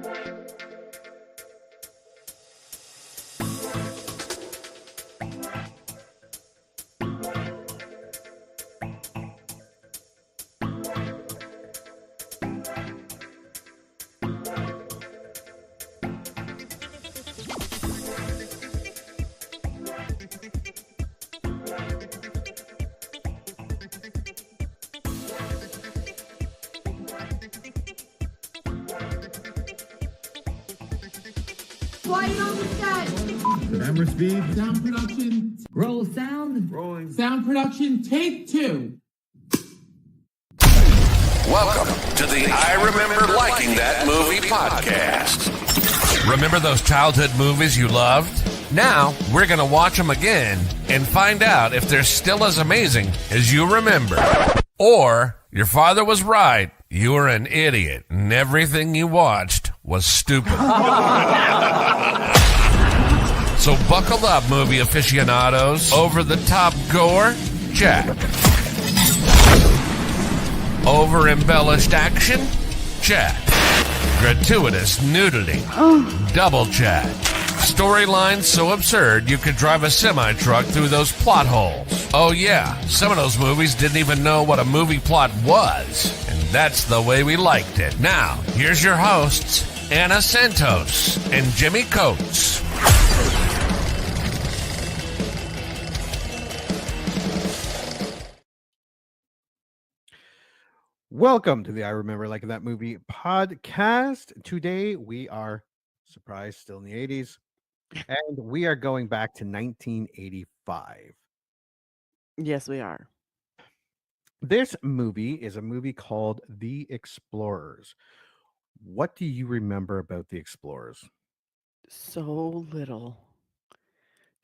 Quiet on the set. Camera speed. Sound production. Roll sound. Rolling. Sound production. Take 2. Welcome to the I Remember Liking That Movie podcast. Remember those childhood movies you loved? Now, we're going to watch them again and find out if they're still as amazing as you remember. Or, your father was right. You were an idiot, and everything you watched was stupid. So buckle up, movie aficionados. Over-the-top gore? Check. Over-embellished action? Check. Gratuitous nudity? Double check. Storylines so absurd you could drive a semi-truck through those plot holes. Oh yeah, some of those movies didn't even know what a movie plot was. And that's the way we liked it. Now, here's your hosts, Anna Santos and Jimmy Coates. Welcome to the I Remember Liking That Movie podcast. Today we are, surprise, still in the 80s, and we are going back to 1985. Yes, we are. This movie is a movie called The Explorers. What do you remember about The Explorers? So little.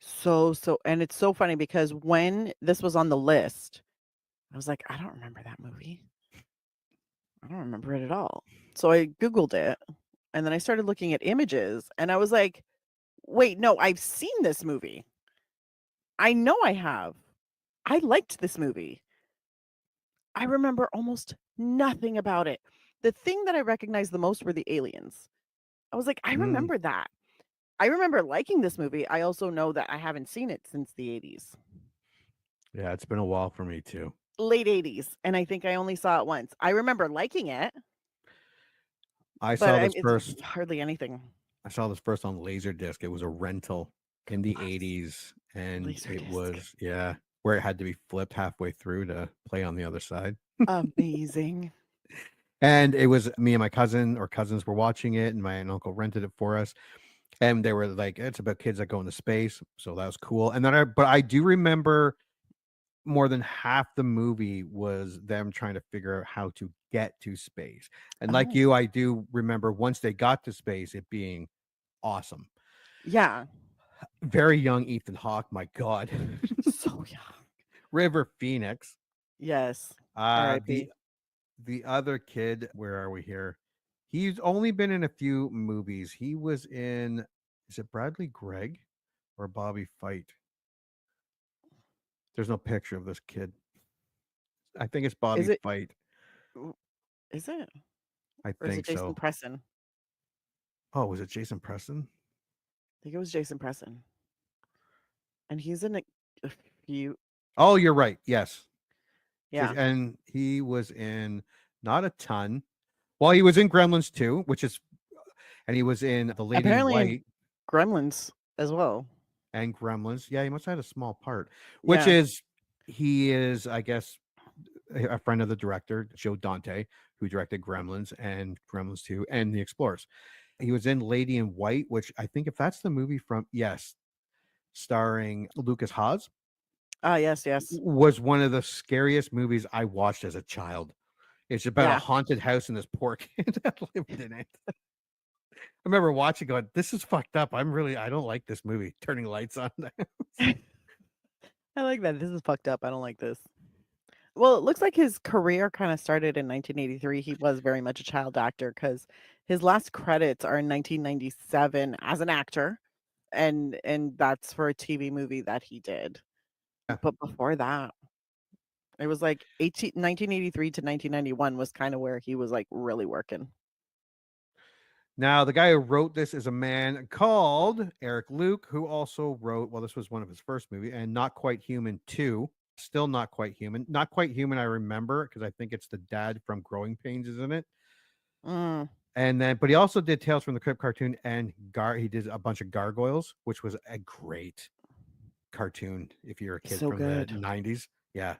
So, and it's so funny because when this was on the list, I was like, I don't remember that movie. I don't remember it at all. So I Googled it and then I started looking at images and I was like, wait, no, I've seen this movie. I know I have. I liked this movie. I remember almost nothing about it. The thing that I recognized the most were the aliens. I was like, I remember that. I remember liking this movie. I also know that I haven't seen it since the 80s. Yeah, it's been a while for me too. Late 80s. And I think I only saw it once. I remember liking it. I saw this it's first. Hardly anything. I saw this first on Laserdisc. It was a rental in the 80s, and it Laserdisc. was where it had to be flipped halfway through to play on the other side. Amazing. And it was me and my cousin or cousins were watching it, and my aunt and uncle rented it for us. And they were like, it's about kids that go into space. So that was cool. And then I do remember more than half the movie was them trying to figure out how to get to space. And like you, I do remember once they got to space, it being awesome. Yeah. Very young Ethan Hawke, my God. So young. River Phoenix. Yes. The other kid, where are we here? He's only been in a few movies. He was in, is it Bradley Gregg or Bobby Fight? There's no picture of this kid. I think it's Bobby Fight. Is it? I Or is think it Jason so. Preston? Oh, was it Jason Preston? I think it was Jason Preston. And he's in a few. Oh, you're right. Yes. Yeah. And he was in not a ton. Well, he was in Gremlins 2, and he was in The Lady in White. Gremlins as well. And Gremlins. Yeah, he must have had a small part, he is, I guess, a friend of the director, Joe Dante, who directed Gremlins and Gremlins 2 and The Explorers. He was in Lady in White, which I think if that's the movie starring Lucas Haas. Yes. Was one of the scariest movies I watched as a child. It's about a haunted house and this poor kid that lived in it. I remember watching going, this is fucked up. I don't like this movie. Turning lights on. I like that. This is fucked up. I don't like this. Well, it looks like his career kind of started in 1983. He was very much a child actor because his last credits are in 1997 as an actor. And that's for a TV movie that he did. Yeah. But before that, it was like 1983 to 1991 was kind of where he was like really working. Now, the guy who wrote this is a man called Eric Luke, who also wrote, well, this was one of his first movies, and Not Quite Human 2. Still Not Quite Human. Not Quite Human, I remember, because I think it's the dad from Growing Pains, isn't it? Mm, And then, but he also did Tales from the Crypt cartoon, and he did a bunch of Gargoyles, which was a great cartoon if you're a kid so from good. the 90s. Yeah.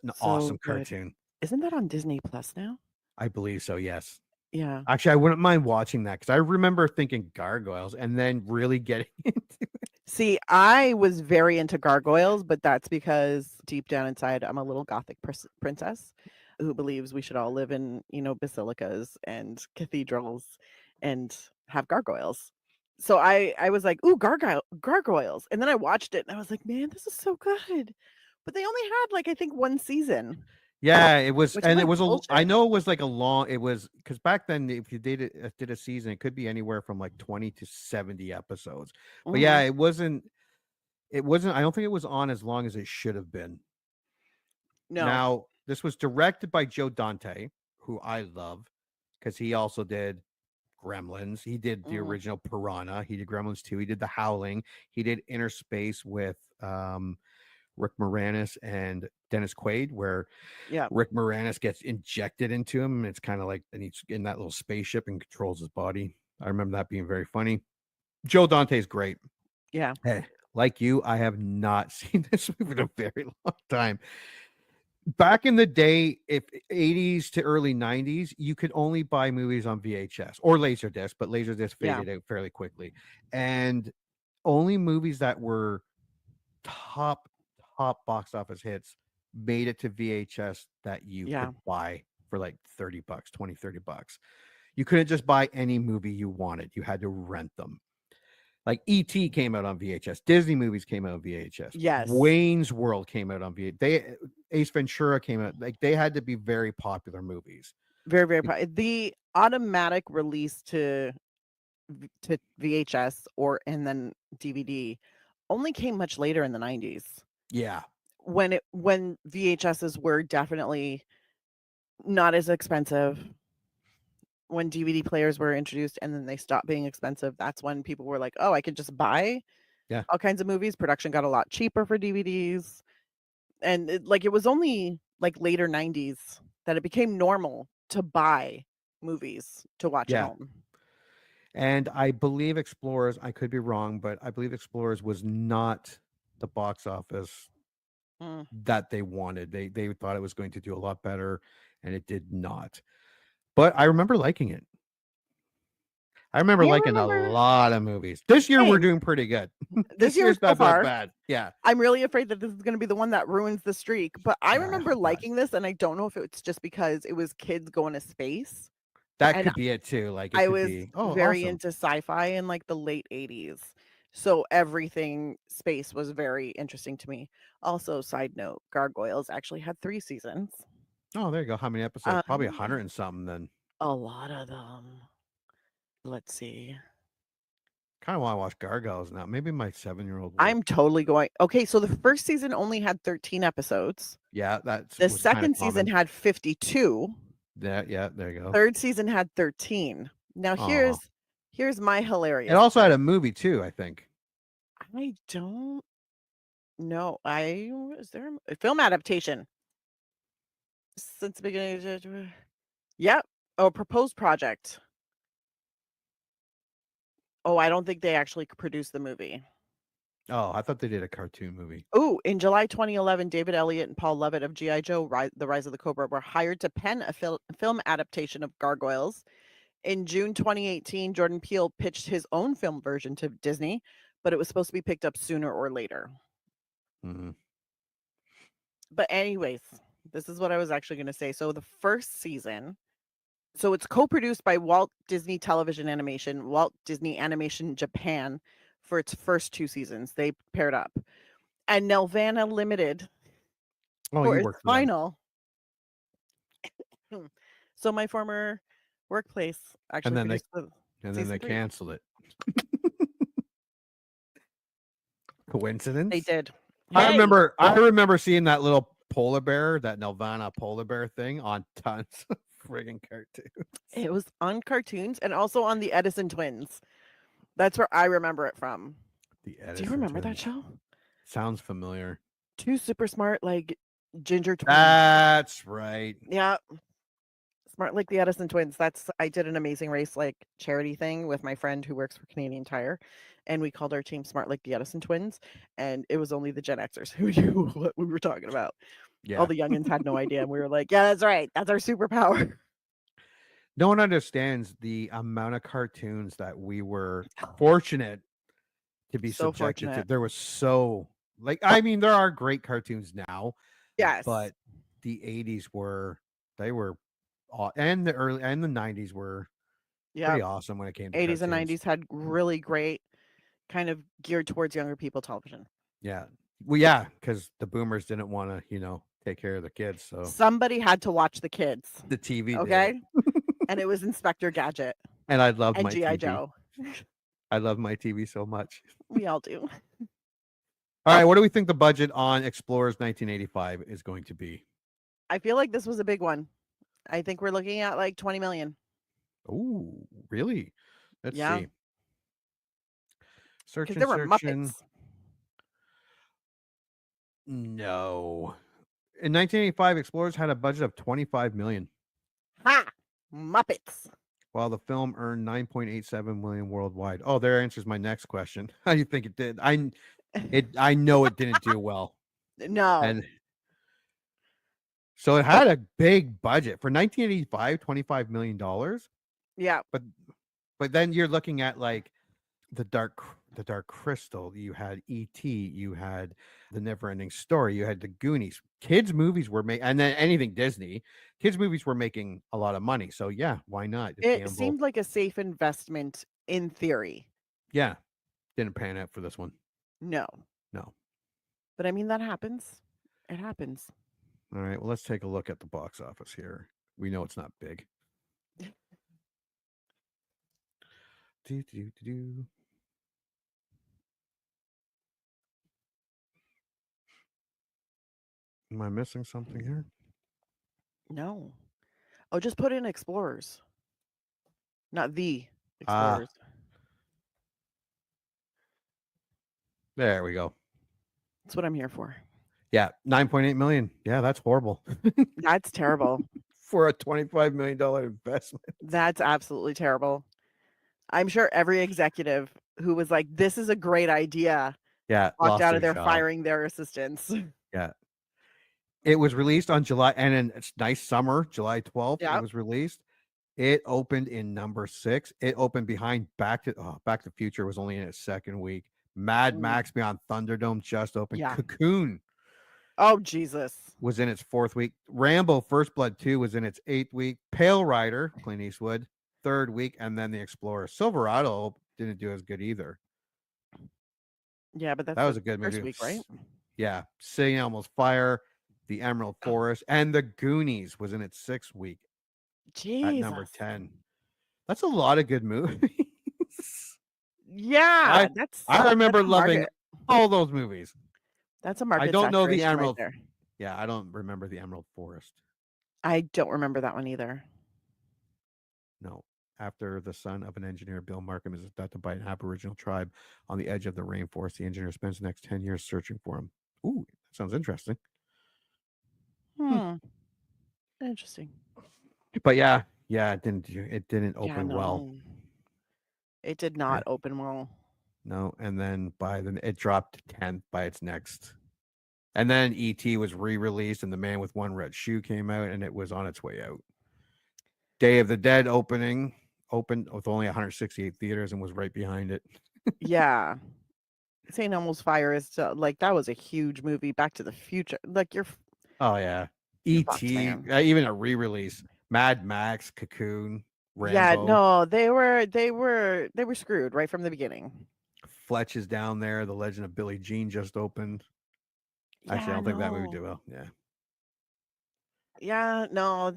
An So awesome good. cartoon. Isn't that on Disney Plus now? I believe so, yes. Yeah. Actually, I wouldn't mind watching that because I remember thinking Gargoyles and then really getting into it. See, I was very into gargoyles, but that's because deep down inside, I'm a little gothic princess who believes we should all live in, basilicas and cathedrals and have gargoyles. So I was like, ooh, gargoyles. And then I watched it and I was like, man, this is so good. But they only had like, I think one season, Yeah, it was, which and was it was I bullshit. know it was like a long, it was because back then, if you did a season, it could be anywhere from like 20 to 70 episodes. But yeah, Mhm. it wasn't, I don't think it was on as long as it should have been. No. Now, this was directed by Joe Dante, who I love because he also did Gremlins. He did the Mhm. original Piranha. He did Gremlins 2. He did The Howling. He did Inner Space with Rick Moranis and Dennis Quaid, where Yeah. Rick Moranis gets injected into him. And it's kind of like, and he's in that little spaceship and controls his body. I remember that being very funny. Joe Dante's great. Yeah. Hey, like you, I have not seen this movie in a very long time. Back in the day, if 80s to early 90s, you could only buy movies on VHS or Laserdisc, but Laserdisc Yeah. faded out fairly quickly. And only movies that were top box office hits made it to VHS that you Yeah. could buy for like 30 bucks, 20, 30 bucks. You couldn't just buy any movie you wanted. You had to rent them. Like E.T. came out on VHS. Disney movies came out on VHS. Yes. Wayne's World came out on VHS. Ace Ventura came out. Like they had to be very popular movies. Very, very the automatic release to VHS and then DVD only came much later in the 90s Yeah. when VHSs were definitely not as expensive. When DVD players were introduced and then they stopped being expensive, that's when people were like, oh, I could just buy all kinds of movies. Production got a lot cheaper for DVDs. And it was only like later 90s that it became normal to buy movies to watch at home. And I believe Explorers, I could be wrong, but I believe Explorers was not the box office that they wanted. They thought it was going to do a lot better, and it did not. But I remember liking it. I remember liking a lot of movies. This year we're doing pretty good. This year's so far bad. Yeah. I'm really afraid that this is going to be the one that ruins the streak. But I remember liking this, and I don't know if it's just because it was kids going to space. That could be it too. Like I was very awesome. into sci-fi in like the late 80s. So everything space was very interesting to me. Also, side note, Gargoyles actually had 3 seasons. Oh, there you go. How many episodes? Probably 100 and something then. A lot of them. Let's see. Kind of want to watch Gargoyles now. Maybe my 7-year-old will. I'm totally going. Okay, so the first season only had 13 episodes. Yeah, that's the second season had 52. Yeah, there you go. Third season had 13. Now here's my hilarious. It also had a movie too, I think. I don't know. Is there a film adaptation? Since the beginning. Yep. Oh, proposed project. Oh, I don't think they actually produced the movie. Oh, I thought they did a cartoon movie. Oh, in July 2011, David Elliott and Paul Levitt of G.I. Joe, The Rise of the Cobra, were hired to pen a film adaptation of Gargoyles. In June 2018, Jordan Peele pitched his own film version to Disney, but it was supposed to be picked up sooner or later. Mm-hmm. But anyways, this is what I was actually going to say. So the first season, so it's co-produced by Walt Disney Television Animation, Walt Disney Animation Japan for its first 2 seasons. They paired up. And Nelvana Limited for its final. So my former workplace actually and then they 3. canceled it. Coincidence? They did. I remember seeing that little polar bear, that Nelvana polar bear thing on tons of friggin' cartoon. It was on cartoons and also on the Edison Twins. That's where I remember it from. The Do you Edison remember that Twins. show? Sounds familiar. 2 super smart, like, ginger twins. That's right. Yeah. Smart like the Edison Twins. I did an Amazing Race, like, charity thing with my friend who works for Canadian Tire, and we called our team Smart like the Edison Twins, and it was only the Gen Xers who knew what we were talking about. Yeah. All the youngins had no idea, and we were like, "Yeah, that's right. That's our superpower." No one understands the amount of cartoons that we were fortunate to be So subjected to. fortunate. There was so I mean, there are great cartoons now, Yes. but the 80s were and the early and the 90s were pretty Yeah. awesome when it came to 80s and cartoons. 90s had really great kind of geared towards younger people television. Yeah. Well, yeah, because the boomers didn't want to, take care of the kids. So Somebody had to watch the kids, the TV did. okay? And it was Inspector Gadget And I love and my G.I. TV. Joe. I love my TV so much. We all do. All right, what do we think the budget on Explorers 1985 is going to be? I feel like this was a big one. I think we're looking at like 20 million. Oh, really? Let's Yeah. see. Search Because and there were searching. Muppets. No. In 1985, Explorers had a budget of 25 million, Ha! Muppets. while the film earned 9.87 million worldwide. Oh, there answers my next question. How do you think it did? I know it didn't do well. No. And so it had a big budget for 1985, $25 million. Yeah. But then you're looking at like the Dark Crystal, you had E.T., you had The Never-Ending Story, you had The Goonies. Kids movies were making, and then anything Disney, kids movies were making a lot of money. So yeah, why not? It seemed like a safe investment in theory. Yeah, didn't pan out for this one. No. But I mean, that happens. It happens. All right, well, let's take a look at the box office here. We know it's not big. Am I missing something here? No. Oh, just put in Explorers. Not the Explorers. There we go. That's what I'm here for. Yeah, 9.8 million. Yeah, that's horrible. That's terrible. For a $25 million investment. That's absolutely terrible. I'm sure every executive who was like, this is a great idea, Yeah, walked out of there their job. firing their assistants. Yeah. It was released on July, and then it's nice summer, July 12th. Yeah. It was released. It opened in number 6. It opened behind Back to Future was only in its second week. Mad Max Beyond Thunderdome just opened. Yeah. Cocoon Oh, Jesus. was in its 4th week. Rambo First Blood 2 was in its 8th week. Pale Rider, Clint Eastwood, 3rd week, and then The Explorer. Silverado didn't do as good either. Yeah, but That was a good first movie. week, right? Yeah. City Animals Fire, The Emerald Forest, and The Goonies was in its 6th week Jesus. at number 10. That's a lot of good movies. Yeah. I remember that's a loving market. all those movies. That's a market. I don't know the saturation right Emerald. there. Yeah, I don't remember The Emerald Forest. I don't remember that one either. No. After the son of an engineer, Bill Markham is abducted by an Aboriginal tribe on the edge of the rainforest. The engineer spends the next 10 years searching for him. Ooh, that sounds interesting. Interesting. But yeah, it didn't open well. It did not open well. No, and then it dropped to 10th by its next. And then E.T. was re-released, and The Man with One Red Shoe came out, and it was on its way out. Day of the Dead opened with only 168 theaters and was right behind it. Yeah. St. Elmo's Fire is like, that was a huge movie. Back to the Future. Like, Oh yeah, E.T. Even a re-release. Mad Max, Cocoon, Rambo. Yeah, no, they were screwed right from the beginning. Fletch is down there. The Legend of Billie Jean just opened. Actually, I don't think that movie did well. Yeah. Yeah, no,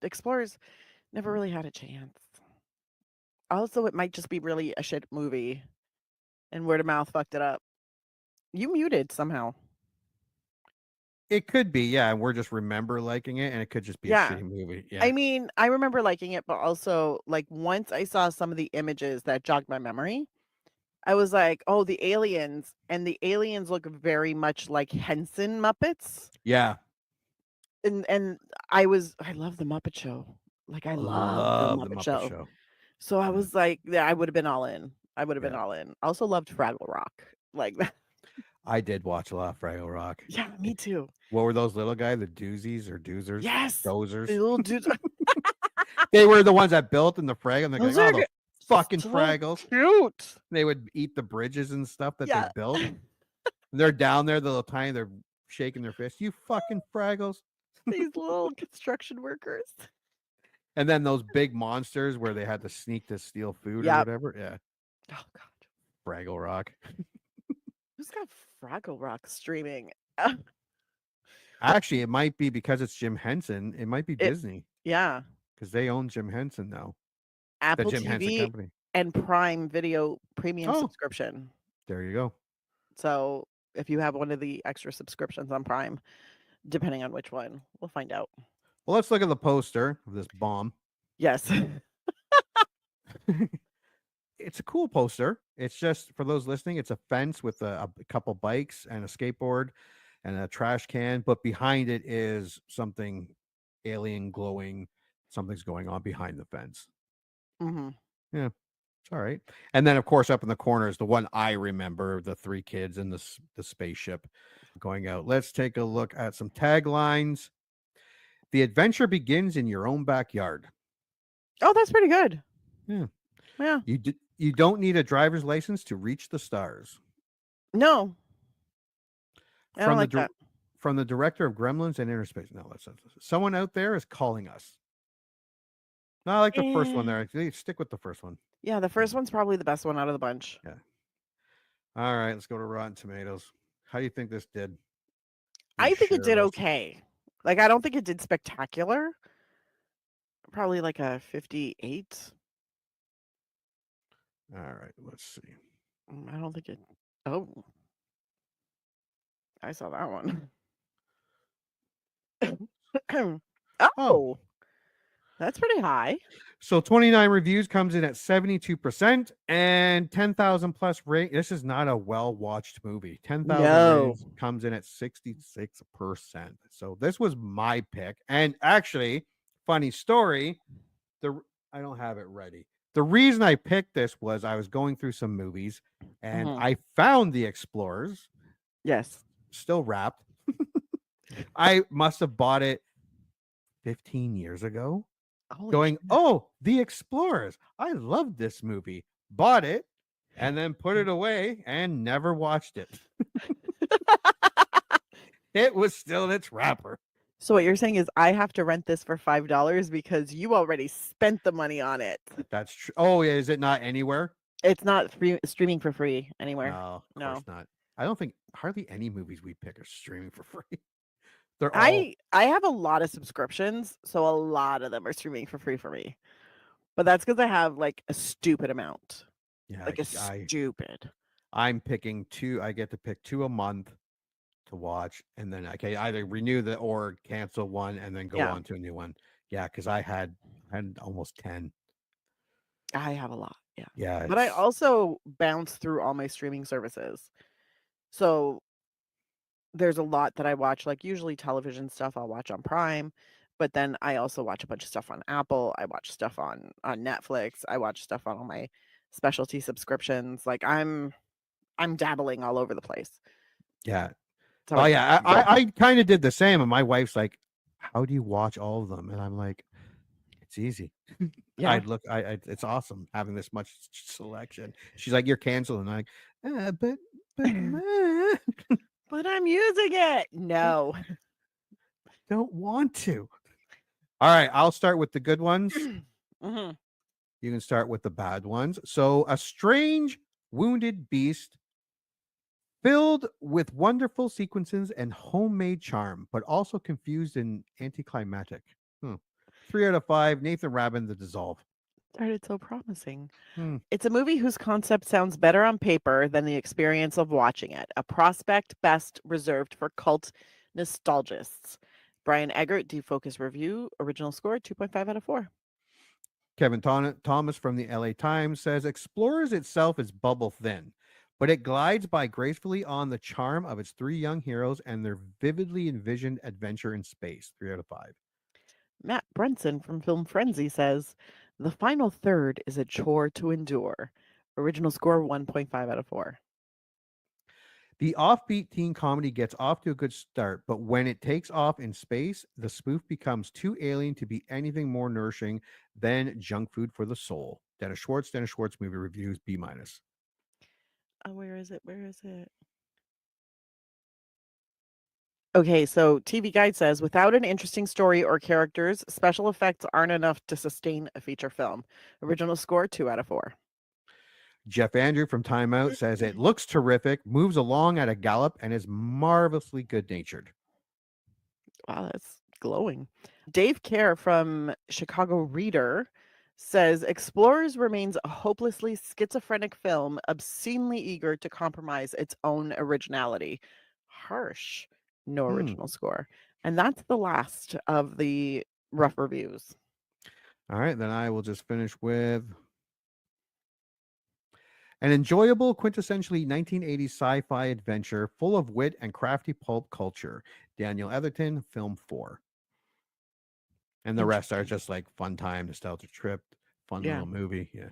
Explorers never really had a chance. Also, it might just be really a shit movie, and word of mouth fucked it up. You muted somehow. It could be, yeah. And we're just remember liking it, and it could just be a Yeah. shitty movie. Yeah. I mean, I remember liking it, but also like once I saw some of the images that jogged my memory, I was like, "Oh, the aliens," and the aliens look very much like Henson Muppets. Yeah. And I love the Muppet Show. Like I love the Love the Muppet Muppet Show. Show. So I Yeah. was like, yeah, I would have been all in. I would have been Yeah. all in. Also loved Fraggle Rock. Like that. I did watch a lot of Fraggle Rock. Yeah, me too. What were those little guys? The doozies or doozers? Yes. The Dozers? little dudes. They were the ones that built in the Fraggle. And they're Those like, are oh, those fucking so Fraggles. cute. They would eat the bridges and stuff that Yeah. they built. They're down there, the little tiny, they're shaking their fists. You fucking Fraggles. These little construction workers. And then those big monsters where they had to sneak to steal food or Yep. whatever. Yeah. Oh God. Fraggle Rock. Who's got Fraggle Rock streaming? Actually, it might be because it's Jim Henson. It might be Disney Yeah. because they own Jim Henson now. Apple The Jim Henson TV Company. and Prime Video premium Oh. subscription. There you go. So if you have one of the extra subscriptions on Prime, depending on which one, we'll find out. Well, let's look at the poster of this bomb. Yes. It's a cool poster. It's just for those listening, it's a fence with a couple bikes and a skateboard and a trash can, but behind it is something alien glowing. Something's going on behind the fence. Mm-hmm. Yeah, it's all right. And then, of course, up in the corner is the one I remember: the three kids in the spaceship going out. Let's take a look at some taglines. The adventure begins in your own backyard. Oh, that's pretty good. Yeah. Yeah. You don't need a driver's license to reach the stars. No. I don't like that. From the director of Gremlins and Inner Space. No, that's not. Someone out there is calling us. No, I like the first one there. Stick with the first one. Yeah, the first one's probably the best one out of the bunch. Yeah. All right, let's go to Rotten Tomatoes. How do you think this did? I think it did okay. Like, I don't think it did spectacular. Probably like a 58. All right, let's see. I don't think it. Oh, I saw that one. Oh, that's pretty high. So 29 reviews comes in at 72% and 10,000 plus rate. This is not a well-watched movie. 10,000 ratings comes in at 66%. So this was my pick. And actually, funny story, I don't have it ready. The reason I picked this was I was going through some movies and I found The Explorers. Yes. Still wrapped. I must have bought it 15 years ago. Going, oh, The Explorers. I love this movie. Bought it and then put it away and never watched it. It was still in its wrapper. So what you're saying is I have to rent this for $5 because you already spent the money on it. That's true. Oh, yeah. Is it not anywhere? It's not streaming for free anywhere. No, of course not. I don't think hardly any movies we pick are streaming for free. They're all... I have a lot of subscriptions, so a lot of them are streaming for free for me. But that's because I have like a stupid amount. Yeah, like stupid. I'm picking two. I get to pick 2 a month to watch, and then I can either renew or cancel one and then go on to a new one. Yeah, because I had almost 10. I have a lot. Yeah. Yeah. But I also bounce through all my streaming services. So there's a lot that I watch, like usually television stuff I'll watch on Prime, but then I also watch a bunch of stuff on Apple. I watch stuff on Netflix. I watch stuff on all my specialty subscriptions. Like I'm dabbling all over the place. Yeah. Oh yeah, I kind of did the same. And my wife's like, "How do you watch all of them?" And I'm like, "It's easy." Yeah, it's awesome having this much selection. She's like, "You're canceled," and I'm like, but but I'm using it. No, don't want to. All right, I'll start with the good ones. Mm-hmm. You can start with the bad ones. So, a strange wounded beast filled with wonderful sequences and homemade charm, but also confused and anticlimactic. 3 out of 5. Nathan Rabin, The Dissolve. Started so promising. It's a movie whose concept sounds better on paper than the experience of watching it. A prospect best reserved for cult Nostalgists. Brian Eggert, Deep Focus Review, original score 2.5 out of 4. Kevin Thomas from the LA Times says Explorers itself is bubble thin, but it glides by gracefully on the charm of its three young heroes and their vividly envisioned adventure in space. 3 out of 5. Matt Brunson from Film Frenzy says the final third is a chore to endure. Original score 1.5 out of 4. The offbeat teen comedy gets off to a good start, but when it takes off in space, the spoof becomes too alien to be anything more nourishing than junk food for the soul. Dennis Schwartz movie reviews B-. Oh, where is it? Where is it? Okay, so TV Guide says without an interesting story or characters, special effects aren't enough to sustain a feature film. Original score 2 out of 4. Jeff Andrew from Time Out says it looks terrific, moves along at a gallop, and is marvelously good-natured. Wow, that's glowing. Dave Kerr from Chicago Reader says Explorers remains a hopelessly schizophrenic film, obscenely eager to compromise its own originality. Harsh. No original score. And that's the last of the rough reviews. All right, then I will just finish with an enjoyable, quintessentially 1980s sci-fi adventure full of wit and crafty pulp culture. Daniel Etherton, film 4. And the rest are just like fun time, nostalgic trip, fun Yeah. little movie. Yeah.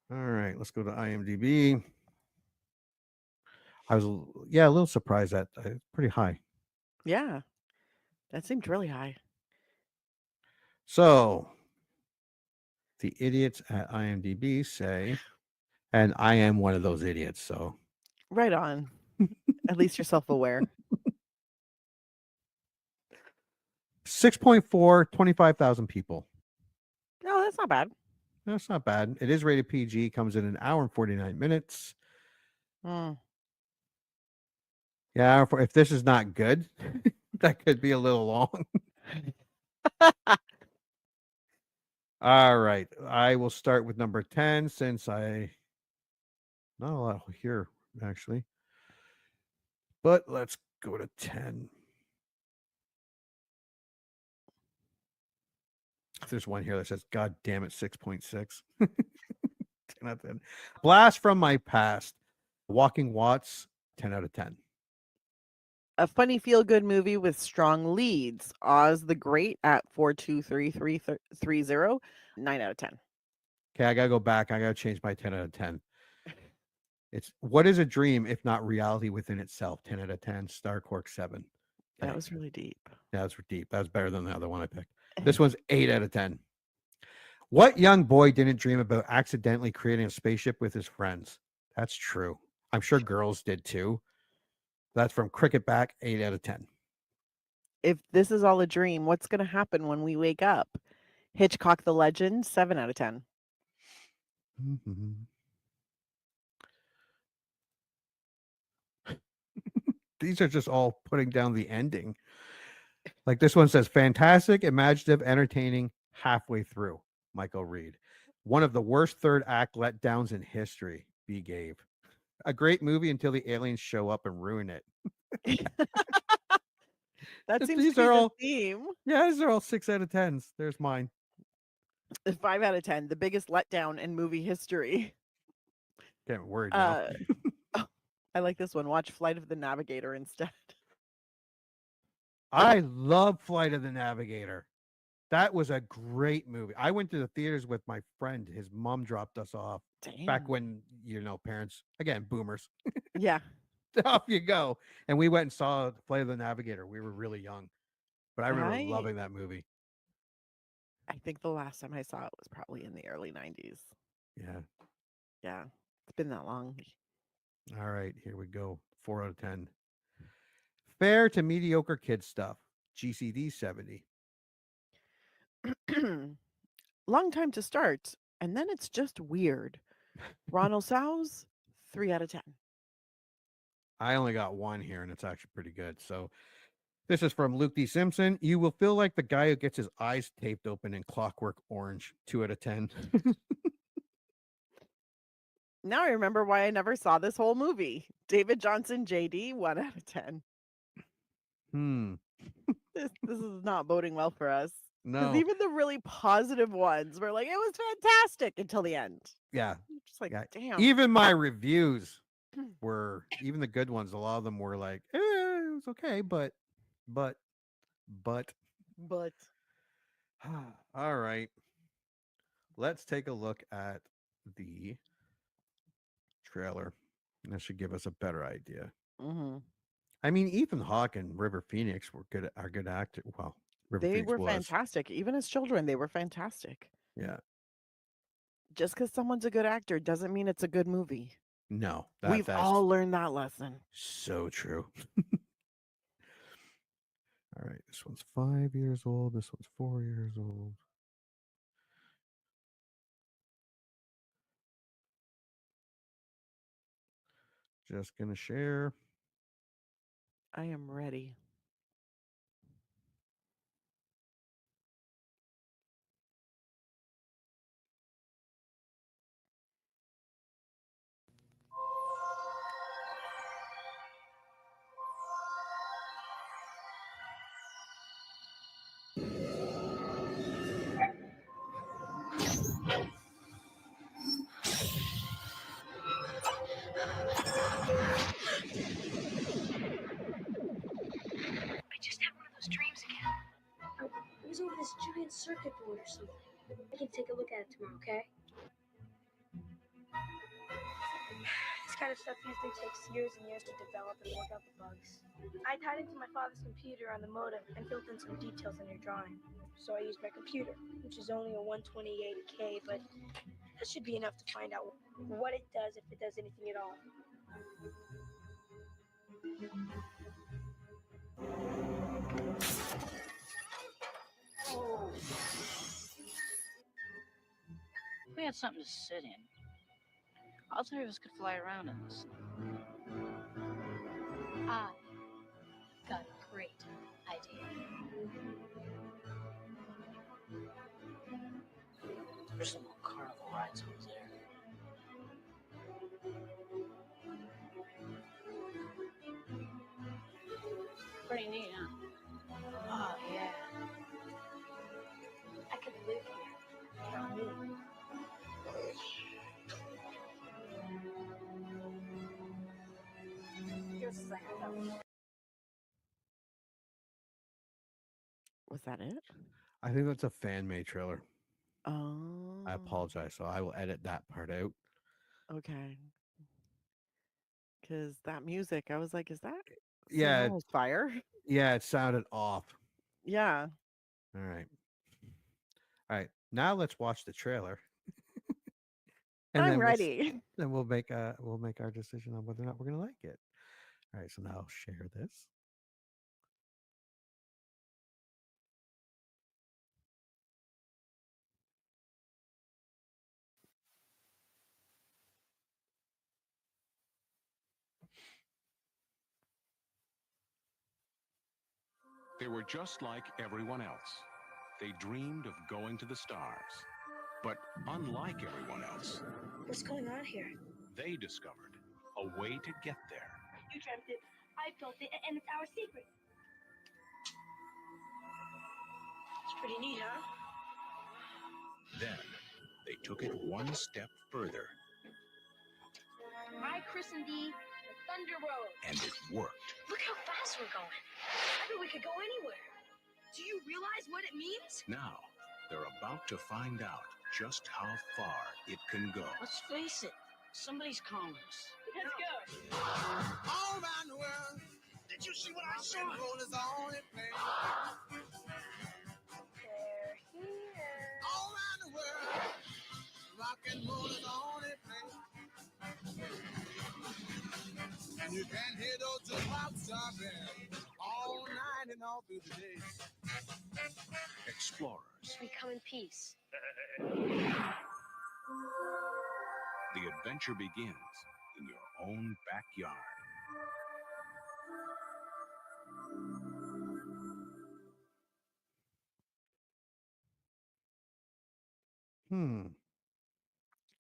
All right, let's go to IMDb. I was, a little surprised that pretty high. Yeah. That seemed really high. So the idiots at IMDb say, and I am one of those idiots, so. Right on. At least you're self-aware. 6.4, 25,000 people. No, that's not bad. That's not bad. It is rated PG, comes in an hour and 49 minutes. Hmm. Yeah, if this is not good, that could be a little long. All right. I will start with number 10 since not a lot here, actually. But let's go to 10. There's one here that says, God damn it, 6.6. 10 out of 10. Blast from My Past. Walking Watts, 10 out of 10. A funny feel-good movie with strong leads. Oz the Great at 42330, 9 out of 10. Okay, I gotta go back. I gotta change my 10 out of 10. It's what is a dream if not reality within itself? 10 out of 10. Star Cork 7. Okay. That was really deep. Yeah, that's deep. That was better than the other one I picked. This one's 8 out of 10. What young boy didn't dream about accidentally creating a spaceship with his friends? That's true. I'm sure girls did too. That's from Cricketback, 8 out of 10. If this is all a dream, what's going to happen when we wake up? Hitchcock the Legend, 7 out of 10. Mm-hmm. These are just all putting down the ending. Like this one says, fantastic, imaginative, entertaining, halfway through. Michael Reed. One of the worst third act letdowns in history. B gave. A great movie until the aliens show up and ruin it. That seems These to be are the all theme. Yeah, these are all 6 out of 10s. There's mine. 5 out of 10. The biggest letdown in movie history. Getting worried now. I like this one. Watch Flight of the Navigator instead. I love Flight of the Navigator. That was a great movie. I went to the theaters with my friend. His mom dropped us off. Damn. Back when, parents, again, boomers. Yeah. Off you go. And we went and saw Flight of the Navigator. We were really young. But I remember loving that movie. I think the last time I saw it was probably in the early 90s. Yeah. Yeah. It's been that long. All right. Here we go. 4 out of 10. Fair to mediocre kid stuff. GCD 70. Long time to start. And then it's just weird. Ronald Sows, 3 out of 10. I only got one here, and it's actually pretty good. So this is from Luke D. Simpson. You will feel like the guy who gets his eyes taped open in Clockwork Orange. 2 out of 10. Now I remember why I never saw this whole movie. David Johnson, JD, 1 out of 10. This is not boding well for us. Because No. even the really positive ones were like, it was fantastic until the end. Yeah. Just like, Yeah. damn. Even my reviews were, even the good ones, a lot of them were like, it was okay, but. But All right. Let's take a look at the trailer. That should give us a better idea. hmm I mean, Ethan Hawke and River Phoenix are good actors. Well, River they Phoenix were was. fantastic. Even as children, they were fantastic. Yeah. Just because someone's a good actor doesn't mean it's a good movie. No, We've that's all learned that lesson. so true. All right, this one's 5 years old. This one's 4 years old. Just gonna share. I am ready. I just had one of those dreams again. It was over this giant circuit board or something. I can take a look at it tomorrow, okay? This kind of stuff usually takes years and years to develop and work out the bugs. I tied into my father's computer on the modem and filled in some details in your drawing. So I used my computer, which is only a 128K, but that should be enough to find out what it does, if it does anything at all. If we had something to sit in, all three of us could fly around in this. I got a great idea. There's some more carnival rides over there. Pretty neat, huh? Oh, yeah. I could live here. Not me. Yours is like a house. Was that it? I think that's a fan made trailer. Oh. I apologize. So I will edit that part out. Okay. Because that music, I was like, is that Yeah. Almost fire? Yeah, it sounded off. Yeah. All right. All right. Now let's watch the trailer. I'm then ready. Then we'll make our decision on whether or not we're gonna like it. All right, so now I'll share this. They were just like everyone else. They dreamed of going to the stars. But unlike everyone else, What's going on here? they discovered a way to get there. You dreamt it, I built it, and it's our secret. It's pretty neat, huh? Then they took it one step further, I christened the Thunder Road. and it worked. Look how fast we're going. I bet we could go anywhere. Do you realize what it means? Now, they're about to find out just how far it can go. Let's face it, somebody's calling us. Let's go. All around the world. Did you see what I saw? Rollers on it, man. They're here. All around the world. Rock and roll is on it, man. And you can hear those jukebox jumping all night and all through the day. Explorers, We come in peace. the adventure begins in your own backyard.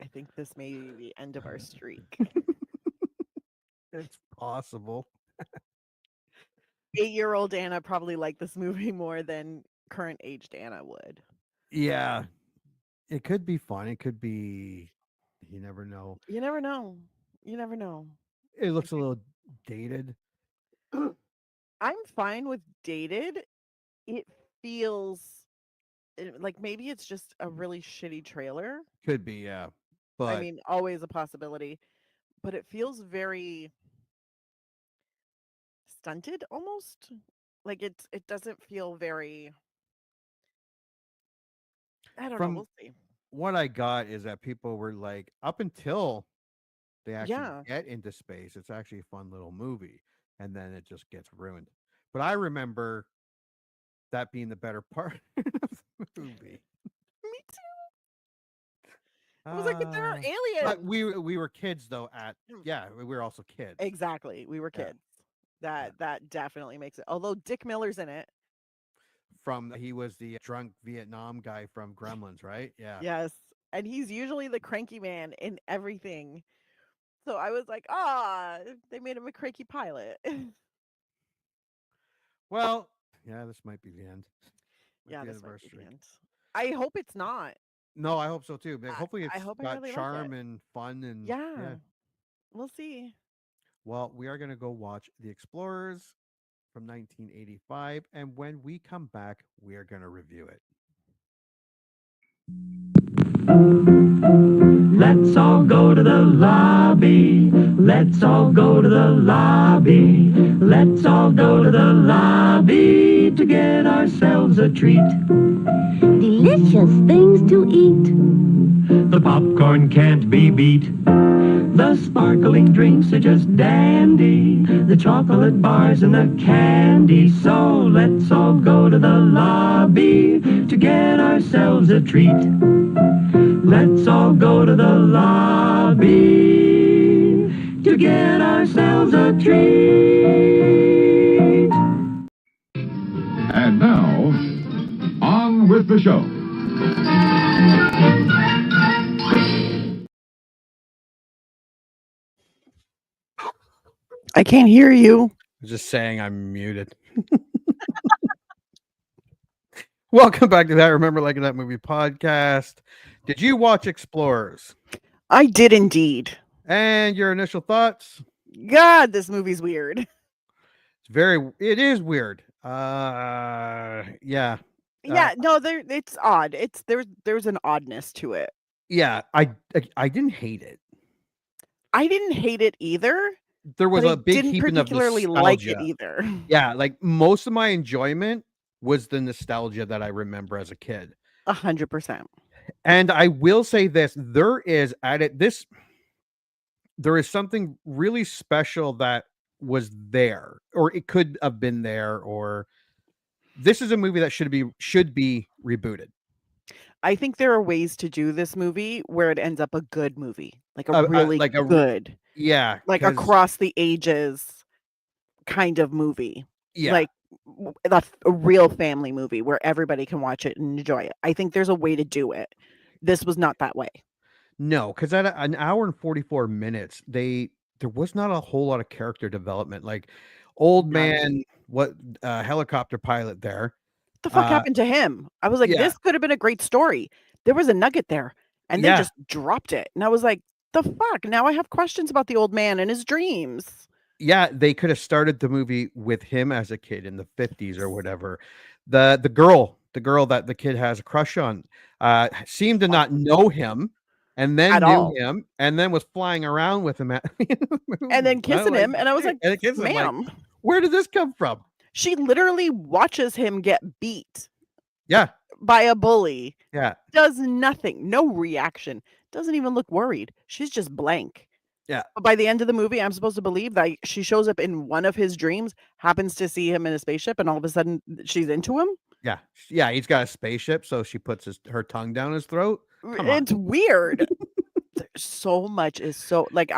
I think this may be the end of our streak. It's possible. 8-year-old Anna probably liked this movie more than current aged Anna would. Yeah, it could be fun. It could be. You never know. You never know. You never know. It looks a little dated. I'm fine with dated. It feels like maybe it's just a really shitty trailer. Could be, yeah. I But mean, always a possibility, but it feels very stunted almost. Like it doesn't feel very. I don't know. from We'll see. what I got is that people were like, up until they actually Yeah. get into space, it's actually a fun little movie, and then it just gets ruined. But I remember that being the better part of the movie. Me too. I was like, but there are aliens. But we were kids though. Yeah, we were also kids. Exactly. We were Yeah. kids. That definitely makes it. Although Dick Miller's in it. He was the drunk Vietnam guy from Gremlins, right? Yeah. Yes. And he's usually the cranky man in everything. So I was like, they made him a cranky pilot. Well, yeah, this might be the end. Yeah, the this might be the anniversary. end. I hope it's not. No, I hope so too. But hopefully I it's hope I got really like charm it. and fun and Yeah. We'll see. Well, we are going to go watch The Explorers from 1985, and when we come back, we are going to review it. Let's all go to the lobby. Let's all go to the lobby. Let's all go to the lobby to get ourselves a treat. Delicious things to eat. The popcorn can't be beat. The sparkling drinks are just dandy. The chocolate bars and the candy. So let's all go to the lobby to get ourselves a treat. Let's all go to the lobby to get ourselves a treat. And now, on with the show. I can't hear you. I'm just saying I'm muted. Welcome back to that Remember Liking That Movie podcast. Did you watch Explorers? I did indeed. And your initial thoughts? God, this movie's weird. It is weird. Yeah. No, it's odd. There's an oddness to it. Yeah, I didn't hate it. I didn't hate it either. There was a big didn't heaping of particularly nostalgia. like it either. Yeah, like most of my enjoyment was the nostalgia that I remember as a kid. 100%. And I will say this: there is something really special that was there, or it could have been there, or this is a movie that should be rebooted. I think there are ways to do this movie where it ends up a good movie, like a really good, yeah, like across the ages kind of movie, like a real family movie where everybody can watch it and enjoy it. I think there's a way to do it. This was not that way. No, because at an hour and 44 minutes, there was not a whole lot of character development. Like old man, helicopter pilot there. What the fuck happened to him? I was like, this could have been a great story. There was a nugget there, and they just dropped it. And I was like, the fuck? Now I have questions about the old man and his dreams. Yeah, they could have started the movie with him as a kid in the 50s or whatever. The girl that the kid has a crush on seemed to not know him, and then knew him, and then was flying around with him and then kissing him. And I was like, ma'am, where did this come from? She literally watches him get beat. Yeah. By a bully. Yeah. Does nothing. No reaction. Doesn't even look worried. She's just blank. Yeah. But by the end of the movie, I'm supposed to believe that she shows up in one of his dreams, happens to see him in a spaceship, and all of a sudden she's into him. Yeah. Yeah. He's got a spaceship, so she puts her tongue down his throat. It's weird. There's so much is so like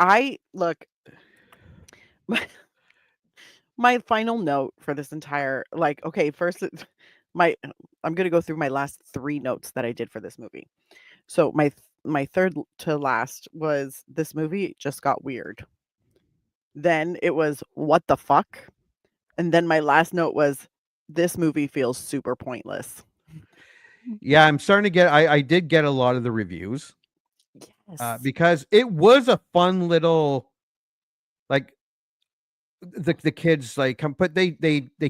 my final note for this entire first I'm going to go through my last 3 notes that I did for this movie. So my third to last was this movie just got weird. Then it was what the fuck? And then my last note was, this movie feels super pointless. Yeah, I'm starting to get. I did get a lot of the reviews Yes. because it was a fun little, like the kids like come, but they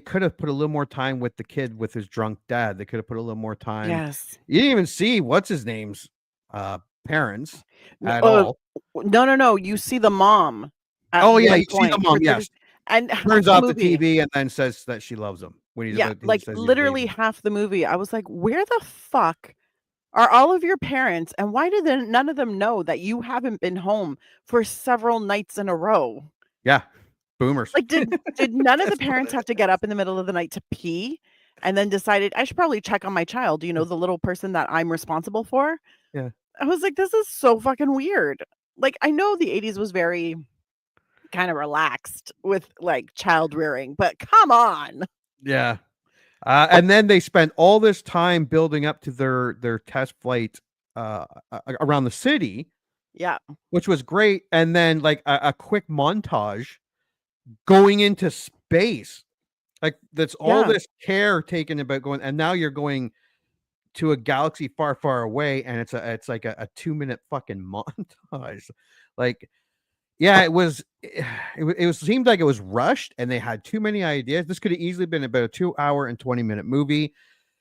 could have put a little more time with the kid with his drunk dad. They could have put a little more time. Yes. You didn't even see what's his name's parents at No, all. no. You see the mom. At Oh yeah, one you see the point mom. for Yes, and turns half off the movie. TV and then says that she loves him when he's Yeah, about. He like says he's literally leaving. half the movie. I was like, where the fuck are all of your parents? And why did none of them know that you haven't been home for several nights in a row? Yeah, boomers. Like, did none of the That's what parents it have to get up in the middle of the night to pee and then decided I should probably check on my child, the little person that I'm responsible for? Yeah. I was like, this is so fucking weird. Like, I know the 80s was very kind of relaxed with like child rearing, but come on. Yeah. And then they spent all this time building up to their test flight around the city. Yeah. Which was great. And then like a quick montage going into space. Like that's all this care taken about going, and now you're going to a galaxy far, far away, and it's like a 2-minute fucking montage. Like, yeah, it seemed like it was rushed and they had too many ideas. This could have easily been about a 2-hour and 20-minute movie.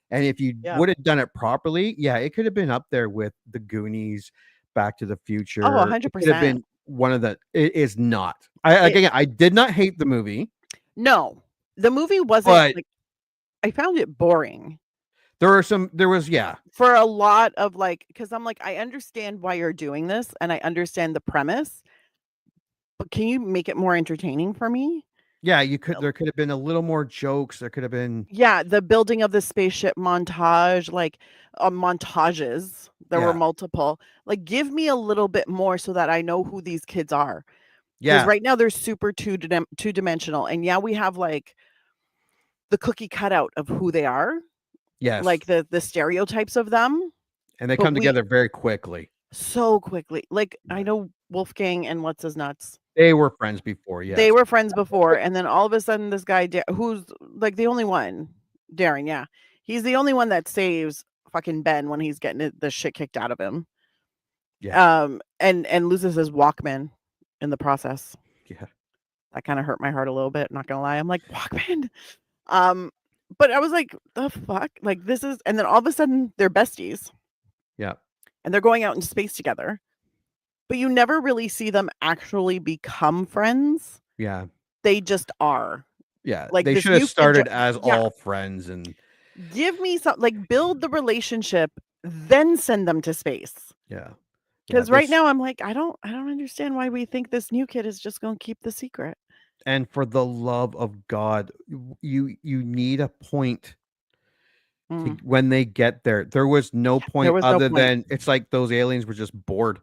And if you would have done it properly, yeah, it could have been up there with the Goonies, Back to the Future. Oh, 100%. It could have been one of the. It is not. I did not hate the movie. No, the movie wasn't. Like, I found it boring. There was for a lot of like, because I'm like, I understand why you're doing this, and I understand the premise, but can you make it more entertaining for me? Yeah, you could. There could have been a little more jokes. There could have been. Yeah, the building of the spaceship montage, like montages. There were multiple. Like, give me a little bit more so that I know who these kids are. Because right now they're super two-dimensional, and yeah, we have like the cookie cutout of who they are. Yes, like the stereotypes of them, and they come together very quickly. So quickly. Like, I know Wolfgang and what's his nuts. They were friends before, yeah. They were friends before, and then all of a sudden, this guy who's like the only one, Darren, yeah, he's the only one that saves fucking Ben when he's getting the shit kicked out of him. Yeah. And loses his Walkman in the process. Yeah, that kind of hurt my heart a little bit. Not gonna lie, I'm like, Walkman. But I was like, the fuck, like this is, and then all of a sudden they're besties. Yeah, and they're going out in space together. But you never really see them actually become friends. Yeah. They just are. Yeah. Like they should have started as all friends and give me some, like, build the relationship, then send them to space. Yeah. Because right now I'm like, I don't understand why we think this new kid is just gonna keep the secret. And for the love of God, you need a point when they get there. There was no point other than it's like those aliens were just bored.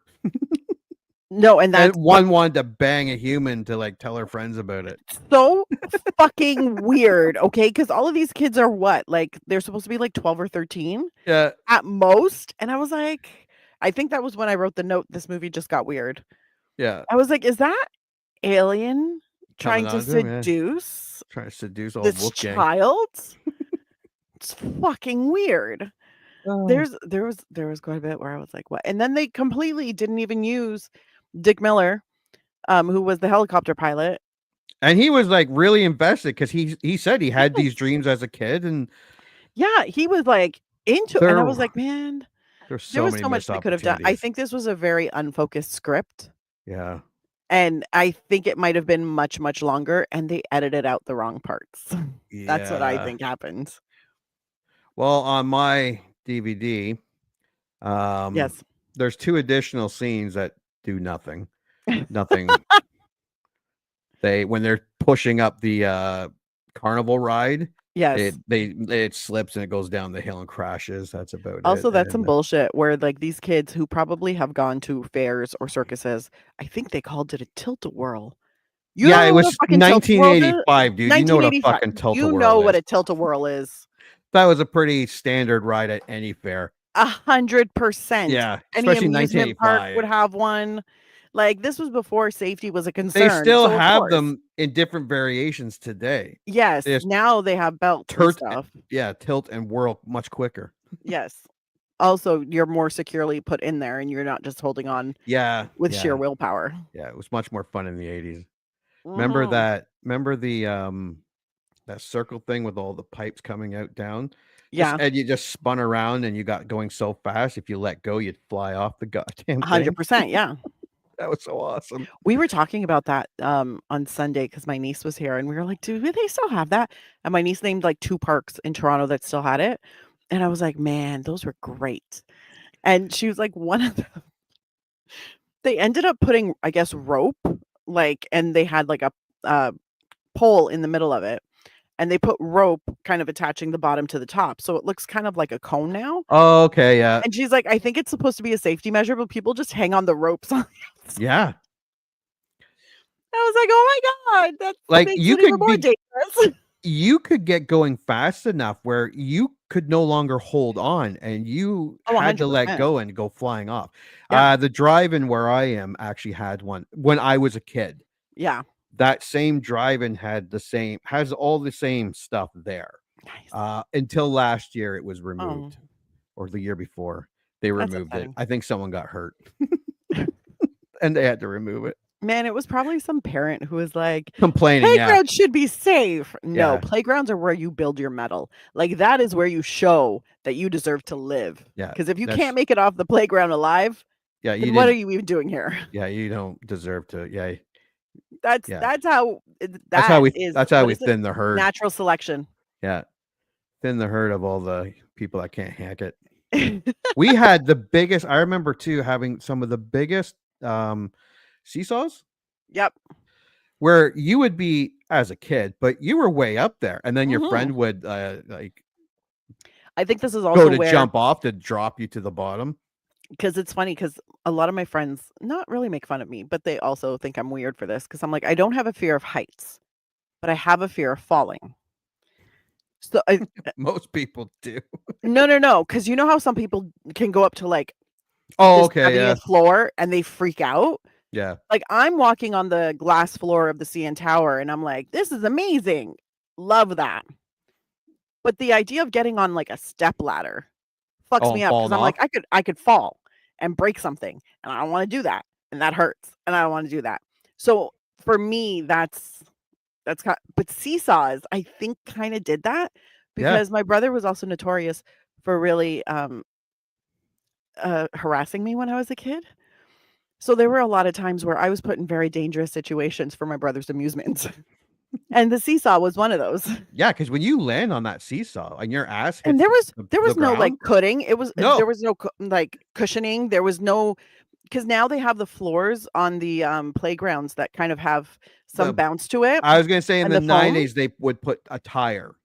No, and that's one wanted to bang a human to like tell her friends about it. So fucking weird, okay? Because all of these kids are what? Like they're supposed to be like 12 or 13 at most. And I was like, I think that was when I wrote the note, this movie just got weird. Yeah. I was like, is that alien trying to seduce? Trying to seduce all this child? It's fucking weird. There was quite a bit where I was like, what? And then they completely didn't even use Dick Miller, who was the helicopter pilot. And he was like really invested because he said he had these dreams as a kid. And yeah, he was like into it. And I was like, man, there was so much they could have done. I think this was a very unfocused script. Yeah. And I think it might have been much, much longer, and they edited out the wrong parts. Yeah. That's what I think happened. Well, on my DVD, yes, there's 2 additional scenes that do nothing. Nothing. When they're pushing up the carnival ride, yes, it slips and it goes down the hill and crashes. That's about it. Also, that's some bullshit where like these kids who probably have gone to fairs or circuses, I think they called it a tilt-a-whirl. Yeah, it was 1985, dude. You know what a fucking tilt-a-whirl is. You know what a tilt-a-whirl is. That was a pretty standard ride at any fair. 100%. Yeah, any especially amusement 1985. park would have one. Like, this was before safety was a They concern. still So, of have course. them in different variations today. Yes. They just Now they have belts and stuff. tilt and whirl much quicker. Yes. Also, you're more securely put in there and you're not just holding on Yeah. with sheer willpower. Yeah, it was much more fun in the 80s. Remember the that circle thing with all the pipes coming out down? Yeah. And you just spun around and you got going so fast. If you let go, you'd fly off the goddamn thing. 100%. Yeah. That was so awesome. We were talking about that on Sunday because my niece was here and we were like, do they still have that? And my niece named like 2 parks in Toronto that still had it. And I was like, man, those were great. And she was like, one of them, they ended up putting, I guess, rope, like, and they had like a pole in the middle of it. And they put rope kind of attaching the bottom to the top. So it looks kind of like a cone now. Oh, okay, yeah. And she's like, I think it's supposed to be a safety measure, but people just hang on the ropes on the outside. Yeah. I was like, oh my God, that's Like makes you it even could more dangerous. you could get going fast enough where you could no longer hold on and you had to let 100%. go and go flying off. Yeah. The drive-in where I am actually had one when I was a kid. Yeah. That same drive-in has all the same stuff there. Nice. Until last year it was removed. Or the year before. They That's removed it. upsetting. I think someone got hurt. And they had to remove it. Man, it was probably some parent who was like, Complaining, yeah. playgrounds should be safe. No, Yeah. playgrounds are where you build your metal. Like, that is where you show that you deserve to live. Yeah. Because if you that's- can't make it off the playground alive, Yeah, then what are you even doing here? Yeah, you don't deserve to. Yeah. That's how That's how we what is it? thin the herd. Natural selection. Yeah. Thin the herd of all the people that can't hack it. We had the biggest, I remember too, having some of the biggest seesaws. Yep. Where you would be as a kid, but you were way up there. And then your friend would like I think this is also go to where, jump off to drop you to the bottom. because it's funny because a lot of my friends not really make fun of me, but they also think I'm weird for this because I'm like, I don't have a fear of heights, but I have a fear of falling. So Most people do. no, because you know how some people can go up to like Oh, the okay, yeah. 70th floor and they freak out. Yeah. Like, I'm walking on the glass floor of the CN Tower and I'm like, this is amazing. Love that. But the idea of getting on like a step ladder fucks me up because I'm like, I could fall and break something and I don't want to do that. And that hurts. And I don't want to do that. So for me, that's but seesaws, I think, kind of did that because my brother was also notorious for really harassing me when I was a kid. So there were a lot of times where I was put in very dangerous situations for my brother's amusement. And the seesaw was one of those. Yeah, because when you land on that seesaw and your ass hits And there was the no like ground, cutting. It was No. there was no like cushioning. There was no, because now they have the floors on the playgrounds that kind of have some The- bounce to it. I was gonna say in and the the foam. 90s they would put a tire.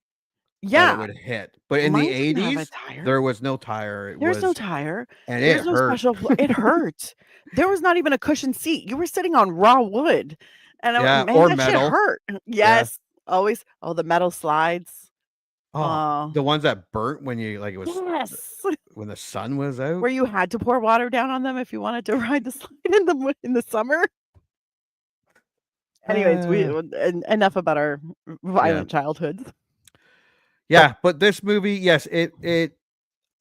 That Yeah. it would hit. But in Mine the didn't have a 80s, tire. there was no tire. There's no tire. And There's it no hurt. special. It hurt. There was not even a cushioned seat. You were sitting on raw wood, and I'm Yeah, like, man, or that metal. shit hurt. Yes, always. Oh, the metal slides. Oh, the ones that burnt when you like it was Yes, when the sun was out. where you had to pour water down on them if you wanted to ride the slide in the summer. Anyways, enough about our violent childhoods. Yeah, but this movie, yes, it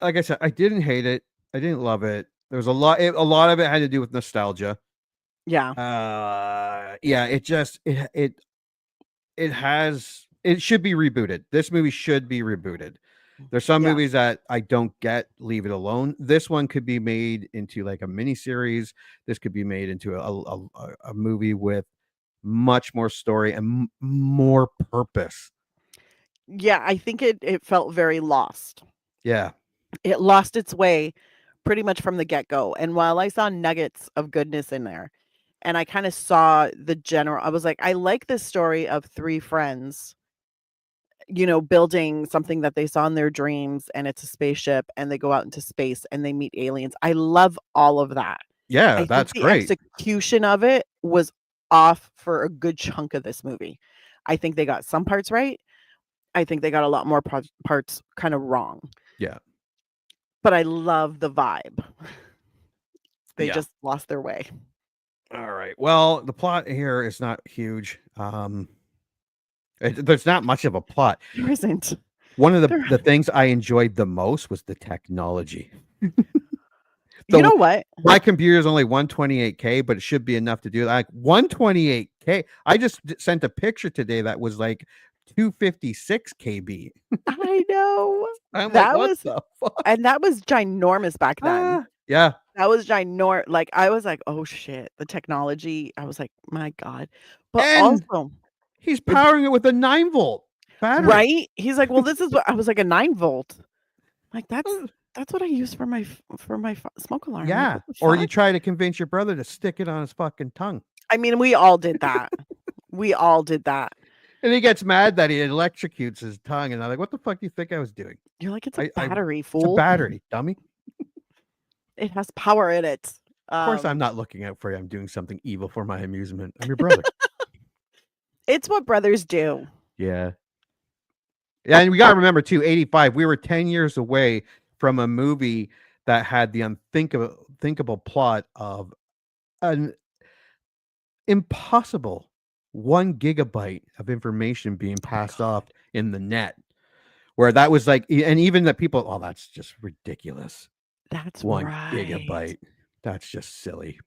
like I said, I didn't hate it. I didn't love it. There was a lot of it had to do with nostalgia. Yeah. Yeah, it just it should be rebooted. This movie should be rebooted. There's some movies that I don't get, leave it alone. This one could be made into like a mini series. This could be made into a movie with much more story and more purpose. Yeah, I think it felt very lost. Yeah. It lost its way pretty much from the get-go. And while I saw nuggets of goodness in there, and I kind of saw the general, I was like, I like this story of 3 friends, building something that they saw in their dreams, and it's a spaceship, and they go out into space and they meet aliens. I love all of that. Yeah, I that's think the great. execution of it was off for a good chunk of this movie. I think they got some parts right. I think they got a lot more parts kind of wrong. Yeah. But I love the vibe. They Yeah. just lost their way. All right. Well, the plot here is not huge. There's not much of a plot. There isn't. One of There the things I enjoyed the most was the technology. You know what? My computer is only 128K, but it should be enough to do like 128K. I just sent a picture today that was like 256 KB. I know. I'm like, That what was the fuck? and that was ginormous back then. Yeah. That was like, I was like, "Oh, shit." The technology, I was like, "My God." But And also he's powering it with a 9-volt battery. right? He's like, "Well, this is what" I was like, "A 9-volt." Like, that's what I use for my smoke alarm. Like, Yeah. what the Or you fuck? try to convince your brother to stick it on his fucking tongue. I mean, we all did that. We all did that. And he gets mad that he electrocutes his tongue. And I'm like, what the fuck do you think I was doing? You're like, "It's a battery, It's a fool." battery, dummy. It has power in it. Of course, I'm not looking out for you. I'm doing something evil for my amusement. I'm your brother. It's what brothers do. Yeah. Yeah, and we got to remember too, 85, we were 10 years away from a movie that had the unthinkable plot of an impossible 1 gigabyte of information being passed off in the net, where that was like, and even that people, oh, that's just ridiculous. That's 1 right. gigabyte. That's just silly.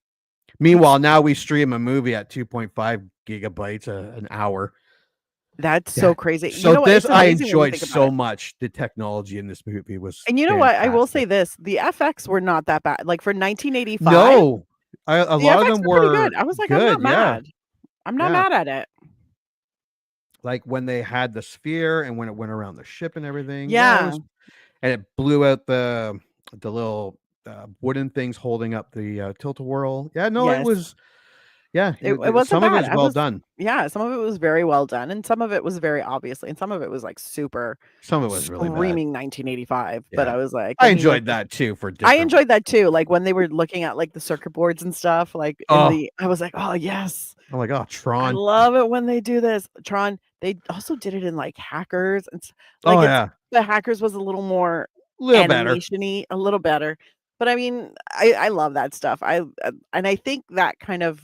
Meanwhile, now we stream a movie at 2.5 gigabytes an hour. That's so crazy. So You know what? this It's I amazing when you enjoyed think about so it. much. The technology in this movie was And you know what? I will say fantastic. this: the FX were not that bad. Like for 1985, No, a the lot of FX them were pretty were good. I was like, I'm good. not Yeah, mad. I'm not yeah. mad at it. Like when they had the sphere and when it went around the ship and everything. Yeah, it Yeah. was, and it blew out the little wooden things holding up the tilt-a-whirl. Yeah, no, it Yes. was. Yeah, It wasn't some of bad. it was well done. Yeah, some of it was very well done, and some of it was very obviously, and some of it was like super Some of it was really bad. screaming 1985. But Yeah. I was like, I mean, like, enjoyed that too for I different. enjoyed that too. Like when they were looking at like the circuit boards and stuff, like I was like, oh yes. Oh my god, I Tron. love it when they do this. Tron, they also did it in like Hackers and Oh, like yeah. the Hackers was a little more Little better. animation-y, a little better. But I mean, I love that stuff. And I think that kind of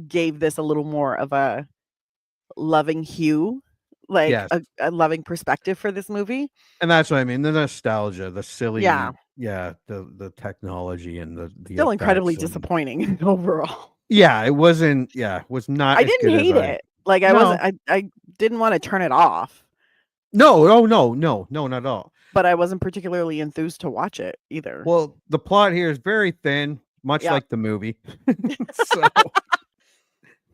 gave this a little more of a loving hue, like Yes. a loving perspective for this movie. And that's what I mean. The nostalgia, the silly, Yeah. the technology and the Still incredibly effects and- disappointing overall. Yeah, it wasn't. Yeah, it was not. I as didn't good hate as it. Like I No. wasn't I didn't want to turn it off, No, no, not at all. but I wasn't particularly enthused to watch it either. Well, the plot here is very thin, much Yeah. like the movie. So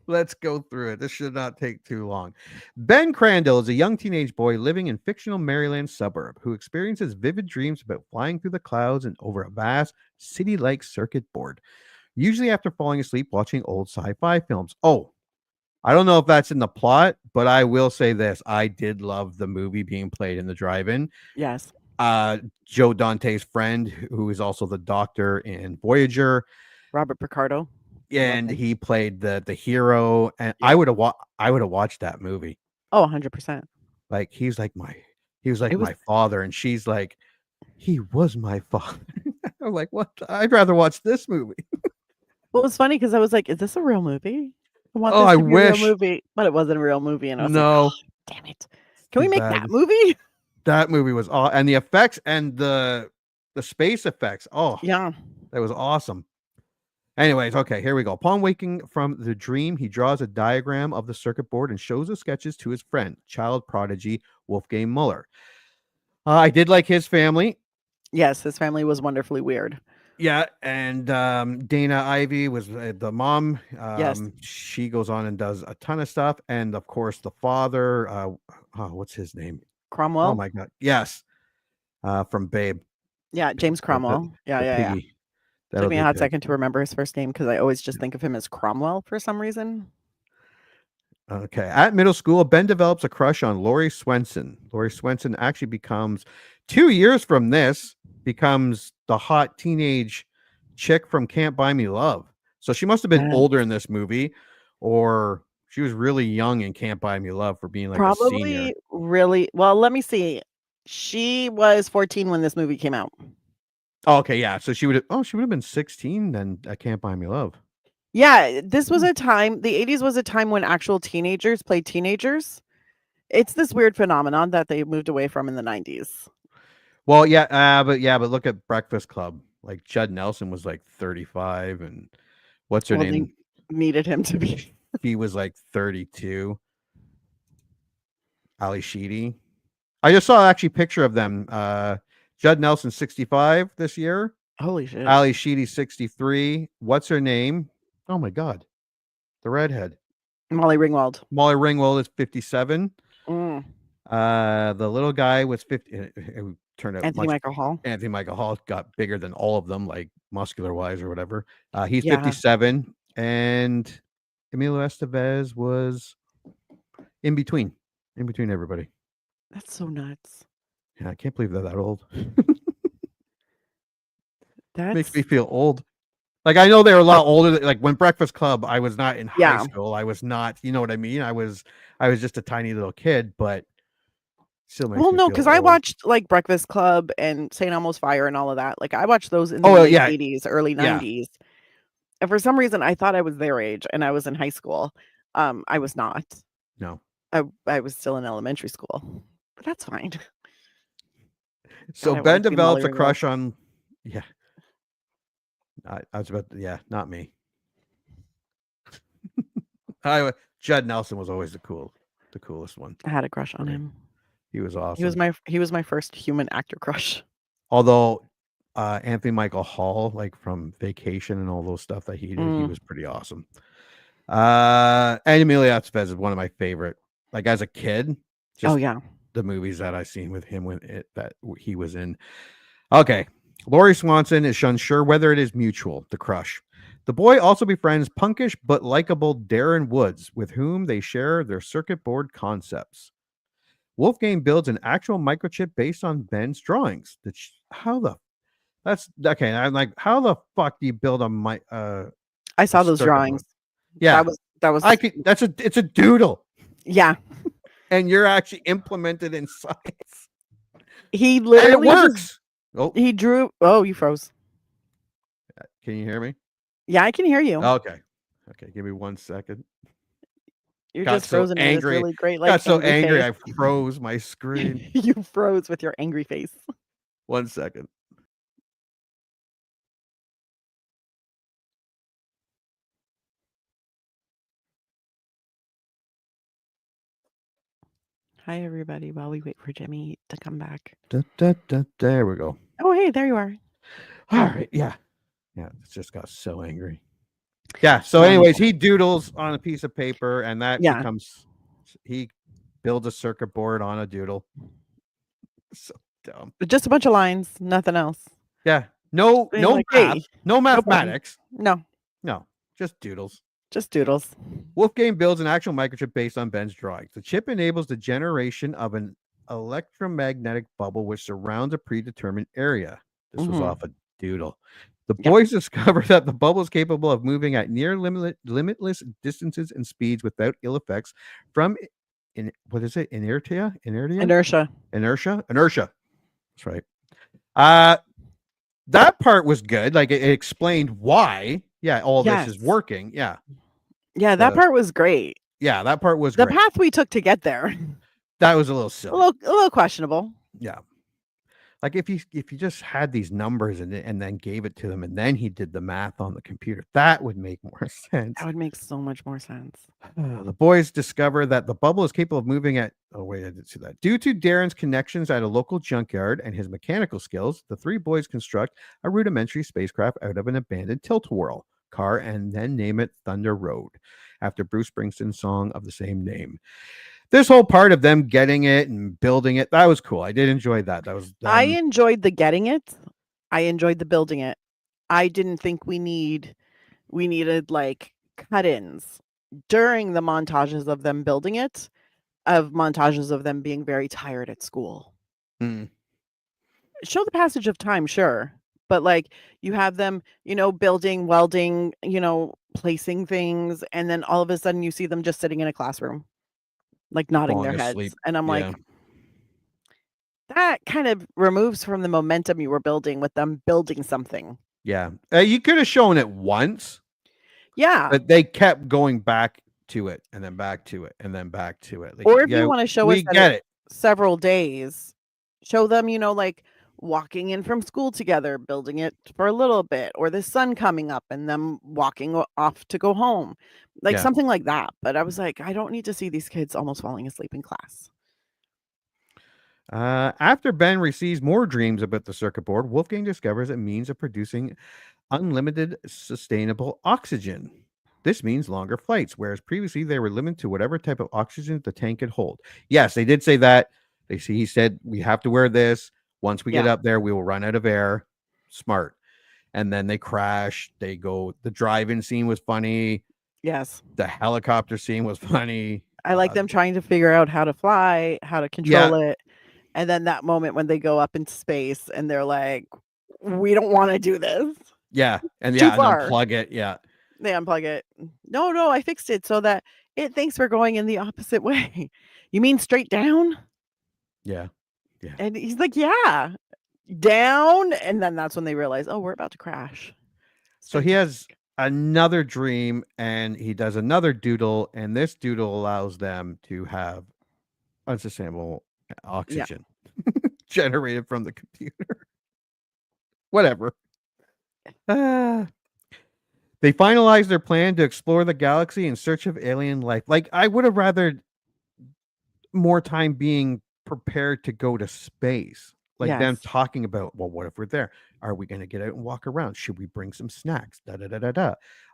let's go through it. This should not take too long. Ben Crandall is a young teenage boy living in fictional Maryland suburb who experiences vivid dreams about flying through the clouds and over a vast city-like circuit board, usually after falling asleep watching old sci-fi films. Oh, I don't know if that's in the plot, but I will say this. I did love the movie being played in the drive-in. Yes. Joe Dante's friend, who is also the doctor in Voyager, Robert Picardo. and he played the hero. And I would have watched that movie. Oh, 100%. Like he was like my It was- my father, and she's like, he was my father. I'm like, what? I'd rather watch this movie. Well, it was funny because I was like, is this a real movie? I want Oh, this I to be wish. a real movie, but it wasn't a real movie, and I was No. like, oh, damn it! Can we Too make bad. that movie? That movie was and the effects and the space effects. Oh, Yeah. that was awesome. Anyways, okay, here we go. Upon waking from the dream, he draws a diagram of the circuit board and shows the sketches to his friend, child prodigy Wolfgang Muller. I did like his family. Yes, his family was wonderfully weird. Yeah, and Dana Ivy was the mom. Yes. She goes on and does a ton of stuff, and of course the father. What's his name? Cromwell. Oh my god, yes, from Babe. Yeah, James Cromwell. The Yeah. piggy. Took me a That'll hot do, pig. second to remember his first name because I always just think of him as Cromwell for some reason. Okay. At middle school, Ben develops a crush on Lori Swenson. Lori Swenson actually becomes 2 years from this, becomes the hot teenage chick from Can't Buy Me Love. So she must have been Yes. older in this movie, or she was really young in Can't Buy Me Love for being like a senior. Probably really well. Let me see. She was 14 when this movie came out. Oh, okay, yeah. So she would have been 16 then at Can't Buy Me Love. Yeah, this was a time, the 80s was a time when actual teenagers played teenagers. It's this weird phenomenon that they moved away from in the 90s. Well, but look at Breakfast Club. Like Judd Nelson was like 35, and what's her Well, they name? needed him to be. He was like 32. Ali Sheedy. I just saw actually a picture of them. Judd Nelson 65 this year. Holy shit. Ali Sheedy 63. What's her name? Oh my god, the redhead. Molly Ringwald. Molly Ringwald is 57. Mm. The little guy was 50. It turned out Anthony Michael Hall. Anthony Michael Hall got bigger than all of them, like muscular wise or whatever. He's Yeah. 57, and Emilio Estevez was in between everybody. That's so nuts. Yeah, I can't believe they're that old. That's Makes me feel old. Like, I know they were a lot older. Like when Breakfast Club, I was not in high school. I was not, you know what I mean? I was just a tiny little kid, but still makes well, me no, feel because I old. watched like Breakfast Club and St. Elmo's Fire and all of that. Like I watched those in the Oh, late yeah. 80s, early Yeah. 90s. And for some reason, I thought I was their age and I was in high school. I was not. No. I was still in elementary school, but that's fine. So God, I Ben wanna see develops Molly a Ringwald. crush on, yeah. I was about, not me. Judd Nelson was always the coolest one. I had a crush on him. He was awesome. He was my first human actor crush. Although Anthony Michael Hall, like from Vacation and all those stuff that he did, he was pretty awesome. And Emilio Estevez is one of my favorite. Like as a kid, just the movies that I've seen with him that he was in. Okay, Laurie Swanson is unsure whether it is mutual, the crush. The boy also befriends punkish but likable Darren Woods, with whom they share their circuit board concepts. Wolfgang builds an actual microchip based on Ben's drawings. That's okay. I'm like, how the fuck do you build I saw those drawings. Board? Yeah, that was. It's a doodle. Yeah, and you're actually implemented in science. He literally works. He drew. Oh, you froze. Can you hear me? Yeah, I can hear you. Okay, give me 1 second. You're just frozen. Angry. It's really great. Got so angry, face. I froze my screen. You froze with your angry face. 1 second. Hi, everybody. While we wait for Jimmy to come back. There we go. Oh, hey, there you are. All right. Yeah. It just got so angry. Yeah. So, anyways, he doodles on a piece of paper, and that becomes. He builds a circuit board on a doodle. So dumb. Just a bunch of lines, nothing else. Yeah. No like, math, hey, no mathematics. No. Just doodles. Just doodles. Wolfgang builds an actual microchip based on Ben's drawings. The chip enables the generation of an electromagnetic bubble which surrounds a predetermined area. This was off a doodle. The boys discover that the bubble is capable of moving at near limitless distances and speeds without ill effects from inertia. That's right. That part was good. Like it explained why. Yeah, all this is working. Yeah. Yeah, that part was great. Yeah, that part was the great. path we took to get there. That was a little silly. A little questionable. Yeah. Like if you just had these numbers and then gave it to them and then he did the math on the computer, that would make more sense. That would make so much more sense. The boys discover that the bubble is capable of moving at. Oh wait, I didn't see that. Due to Darren's connections at a local junkyard and his mechanical skills, the three boys construct a rudimentary spacecraft out of an abandoned tilt-a-whirl car and then name it Thunder Road, after Bruce Springsteen's song of the same name. This whole part of them getting it and building it, that was cool. I did enjoy that. That was. I enjoyed the getting it. I enjoyed the building it. I didn't think we needed like cut-ins during the montages of them building it, of montages of them being very tired at school. Show the passage of time, sure. But like you have them, building, welding, placing things, and then all of a sudden you see them just sitting in a classroom, like nodding their heads. And I'm like, that kind of removes from the momentum you were building with them building something. Yeah. You could have shown it once. Yeah. But they kept going back to it and then back to it and then back to it. Like, Or if yeah, you want to show us we that get it's it. several days, show them, like walking in from school together, building it for a little bit, or the sun coming up and them walking off to go home, like Yeah. something like that. But I was like, I don't need to see these kids almost falling asleep in class. After Ben receives more dreams about the circuit board, Wolfgang discovers a means of producing unlimited sustainable oxygen. This means longer flights, whereas previously they were limited to whatever type of oxygen the tank could hold. Yes, they did say that. He said we have to wear this. Once we get up there, we will run out of air. Smart. And then they crash. They go. The drive-in scene was funny. Yes. The helicopter scene was funny. I like them trying to figure out how to fly, how to control it. And then that moment when they go up into space and they're like, we don't want to do this. Yeah. And Too and far. unplug it. Yeah. They unplug it. No, I fixed it so that it thinks we're going in the opposite way. You mean straight down? Yeah. Yeah. And he's like, yeah, down. And then that's when they realize, oh, we're about to crash. So he has another dream and he does another doodle, and this doodle allows them to have unsustainable oxygen generated from the computer. Whatever. They finalize their plan to explore the galaxy in search of alien life. Like, I would have rather more time being prepared to go to space. Like them talking about, well, what if we're there? Are we going to get out and walk around? Should we bring some snacks? Da da da da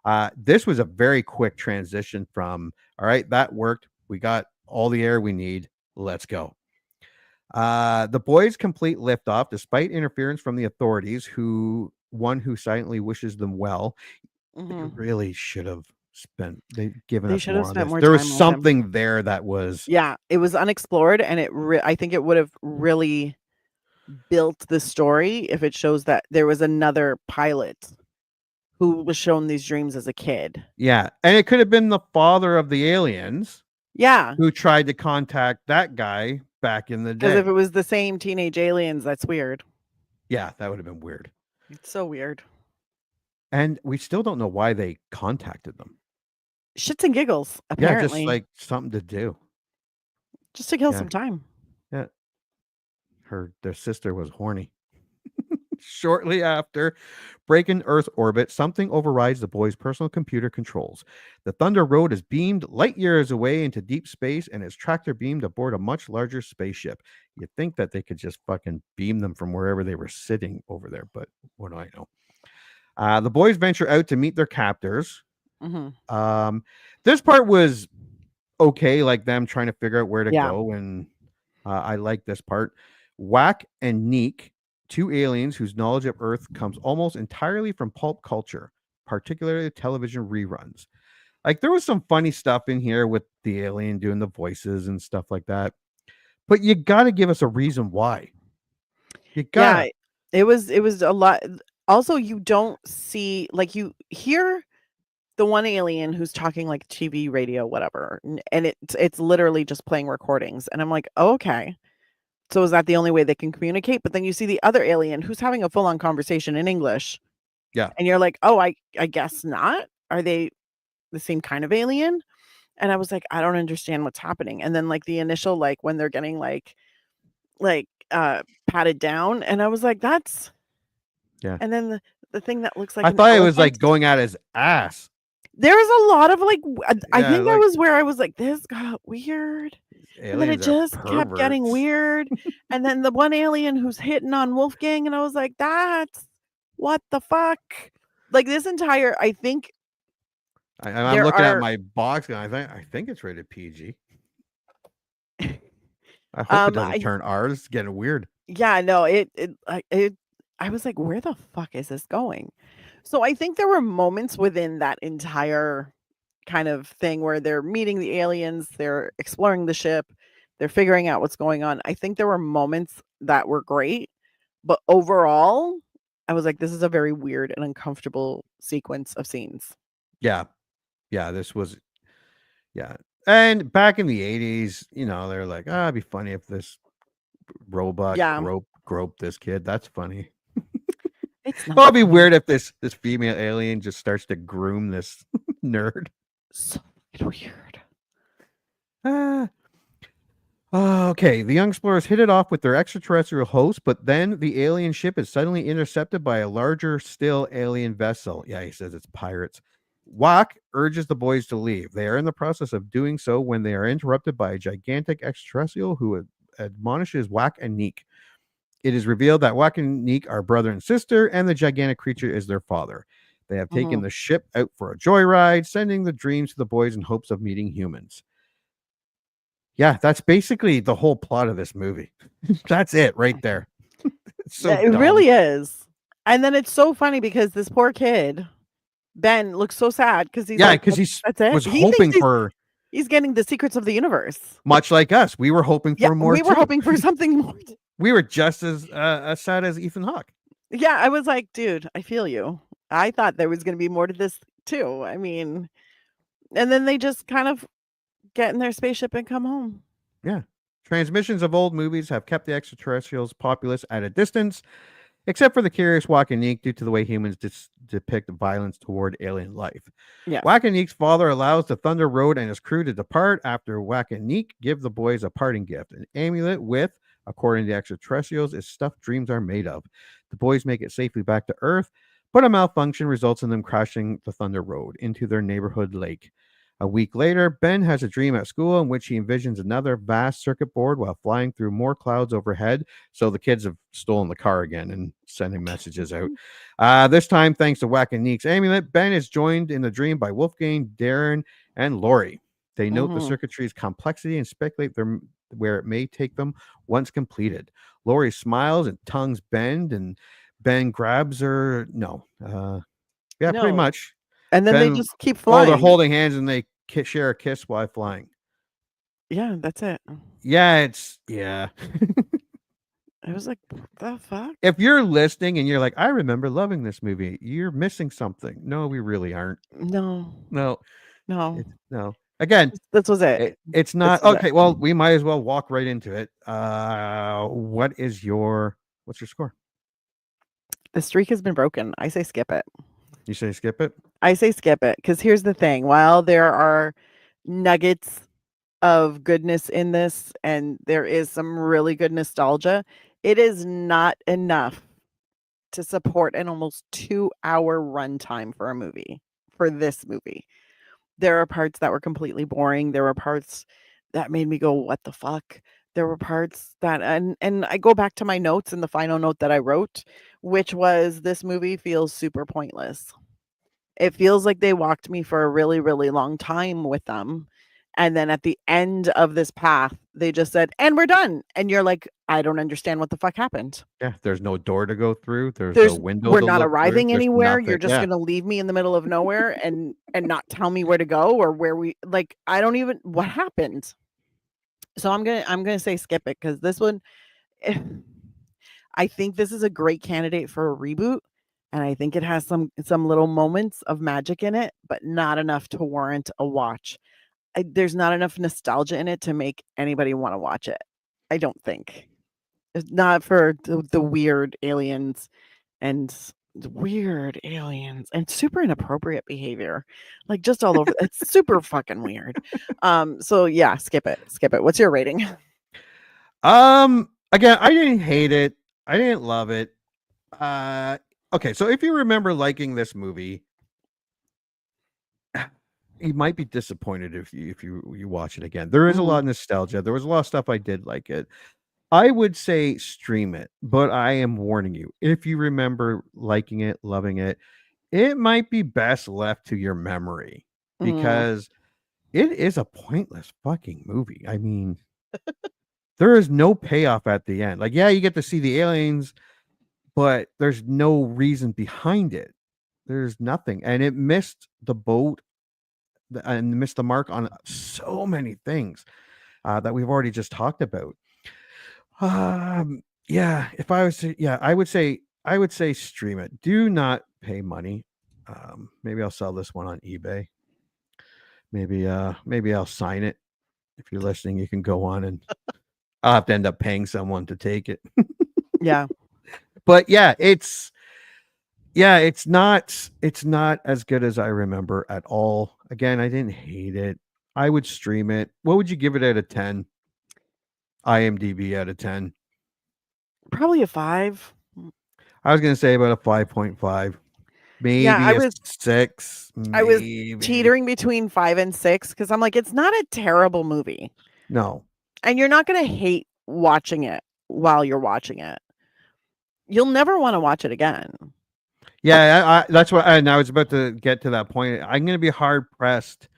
da. This was a very quick transition from, all right, that worked. We got all the air we need. Let's go. The boys complete liftoff despite interference from the authorities, who silently wishes them well. They really should have given us more on this. There was something there that was it was unexplored, and I think it would have really built the story if it shows that there was another pilot who was shown these dreams as a kid. Yeah, and it could have been the father of the aliens. Yeah, who tried to contact that guy back in the day. Because if it was the same teenage aliens, that's weird. Yeah, that would have been weird. It's so weird. And we still don't know why they contacted them. Shits and giggles, apparently. Yeah, just like something to do. Just to kill some time. Yeah. Their sister was horny. Shortly after breaking Earth's orbit, something overrides the boys' personal computer controls. The Thunder Road is beamed light years away into deep space and is tractor beamed aboard a much larger spaceship. You'd think that they could just fucking beam them from wherever they were sitting over there, but what do I know? The boys venture out to meet their captors. This part was okay, like them trying to figure out where to go, and I like this part. Whack and Neek, two aliens whose knowledge of Earth comes almost entirely from pulp culture, particularly television reruns. Like, there was some funny stuff in here with the alien doing the voices and stuff like that, but you got to give us a reason why. You got it was a lot. Also, you don't see, like, you hear the one alien who's talking like TV, radio, whatever, and it's literally just playing recordings, and I'm like, oh, okay. So is that the only way they can communicate? But then you see the other alien who's having a full-on conversation in English. Yeah. And you're like, oh, I guess not. Are they the same kind of alien? And I was like, I don't understand what's happening. And then like the initial, like when they're getting like patted down, and I was like, that's And then the thing that looks like I thought it was like going at his ass. There's a lot of like, I think that was where I was like, this got weird. And then it just kept getting weird. And then the one alien who's hitting on Wolfgang, and I was like, that's what the fuck? Like this entire, I think. I'm looking at my box and I think it's rated PG. I hope it doesn't turn R. It's getting weird. Yeah, no, I was like, where the fuck is this going? So I think there were moments within that entire kind of thing where they're meeting the aliens, they're exploring the ship, they're figuring out what's going on. I think there were moments that were great, but overall, I was like, this is a very weird and uncomfortable sequence of scenes. Yeah. Yeah, this was, And back in the 80s, they're like, it'd be funny if this robot groped this kid. That's funny. It's not. Well, it'd be weird if this female alien just starts to groom this Nerd. So weird. Okay, the young explorers hit it off with their extraterrestrial host, but then the alien ship is suddenly intercepted by a larger still alien vessel. Yeah, he says it's pirates. Wack urges the boys to leave. They are in the process of doing so when they are interrupted by a gigantic extraterrestrial who admonishes Wack and Neek. It is revealed that Wack and Neek are brother and sister, and the gigantic creature is their father. They have taken the ship out for a joyride, sending the dreams to the boys in hopes of meeting humans. Yeah, that's basically the whole plot of this movie. That's it right there. It's so it dumb. really is. And then it's so funny because this poor kid, Ben, looks so sad because he's like, because that's it. was He hoping thinks for he's getting the secrets of the universe. much like us. We were hoping for more. We were hoping for something more. We were just as sad as Ethan Hawke. Yeah, I was like, dude, I feel you. I thought there was going to be more to this too. I mean, and then they just kind of get in their spaceship and come home. Yeah. Transmissions of old movies have kept the extraterrestrials' populace at a distance, except for the curious Wack and Neek due to the way humans depict violence toward alien life. Yeah. Wack and Neek's father allows the Thunder Road and his crew to depart after Wack and Neek give the boys a parting gift, an amulet with, according to the extraterrestrials, is stuff dreams are made of. The boys make it safely back to Earth, but a malfunction results in them crashing the Thunder Road into their neighborhood lake. A week later, Ben has a dream at school in which he envisions another vast circuit board while flying through more clouds overhead. So the kids have stolen the car again and sending messages out. This time, thanks to Wack and Neek's amulet, Ben is joined in the dream by Wolfgang, Darren, and Laurie. They note the circuitry's complexity and speculate where it may take them once completed. Laurie smiles and tongues bend, and Ben grabs her. Pretty much. And then they just keep flying. They're holding hands and they share a kiss while flying. Yeah, that's it. Yeah, I was like, what the fuck? If you're listening and you're like, I remember loving this movie, you're missing something. No, we really aren't. No. Again, this was it. It's not okay. Well, we might as well walk right into it. What's your score? The streak has been broken. I say skip it. You say skip it? I say skip it because here's the thing. While there are nuggets of goodness in this and there is some really good nostalgia, it is not enough to support an almost 2-hour runtime for a movie, for this movie. There are parts that were completely boring. There were parts that made me go, what the fuck? There were parts that, and I go back to my notes and the final note that I wrote, which was this movie feels super pointless. It feels like they walked me for a really, really long time with them. And then at the end of this path, they just said, and we're done. And you're like, I don't understand what the fuck happened. Yeah, there's no door to go through. There's no window. We're not arriving anywhere. You're just going to leave me in the middle of nowhere and not tell me where to go or where I don't even, what happened? So I'm going to say skip it because this one, I think this is a great candidate for a reboot. And I think it has some little moments of magic in it, but not enough to warrant a watch. There's not enough nostalgia in it to make anybody want to watch it. I don't think. It's not for the weird aliens and super inappropriate behavior. Like just all over. It's super fucking weird. So yeah, skip it. What's your rating? Again, I didn't hate it. I didn't love it. Okay, so if you remember liking this movie, you might be disappointed if you watch it again. There is a lot of nostalgia. There was a lot of stuff I did like it. I would say stream it, but I am warning you. If you remember liking it, loving it, it might be best left to your memory because it is a pointless fucking movie. I mean, there is no payoff at the end. Like, yeah, you get to see the aliens, but there's no reason behind it. There's nothing. And it missed the boat and missed the mark on so many things that we've already just talked about. If I was to, I would say stream it. Do not pay money. Maybe I'll sell this one on eBay. Maybe I'll sign it. If you're listening, you can go on and I'll have to end up paying someone to take it. Yeah. But yeah, it's Yeah, it's not as good as I remember at all. Again, I didn't hate it. I would stream it. What would you give it out of 10? IMDb out of 10. Probably a 5. I was going to say about a 5.5. Yeah, Maybe a 6. I was Maybe. teetering between 5 and 6 because I'm like, it's not a terrible movie. No. And you're not going to hate watching it while you're watching it. You'll never want to watch it again. Yeah, I that's what and I was about to get to that point. I'm going to be hard pressed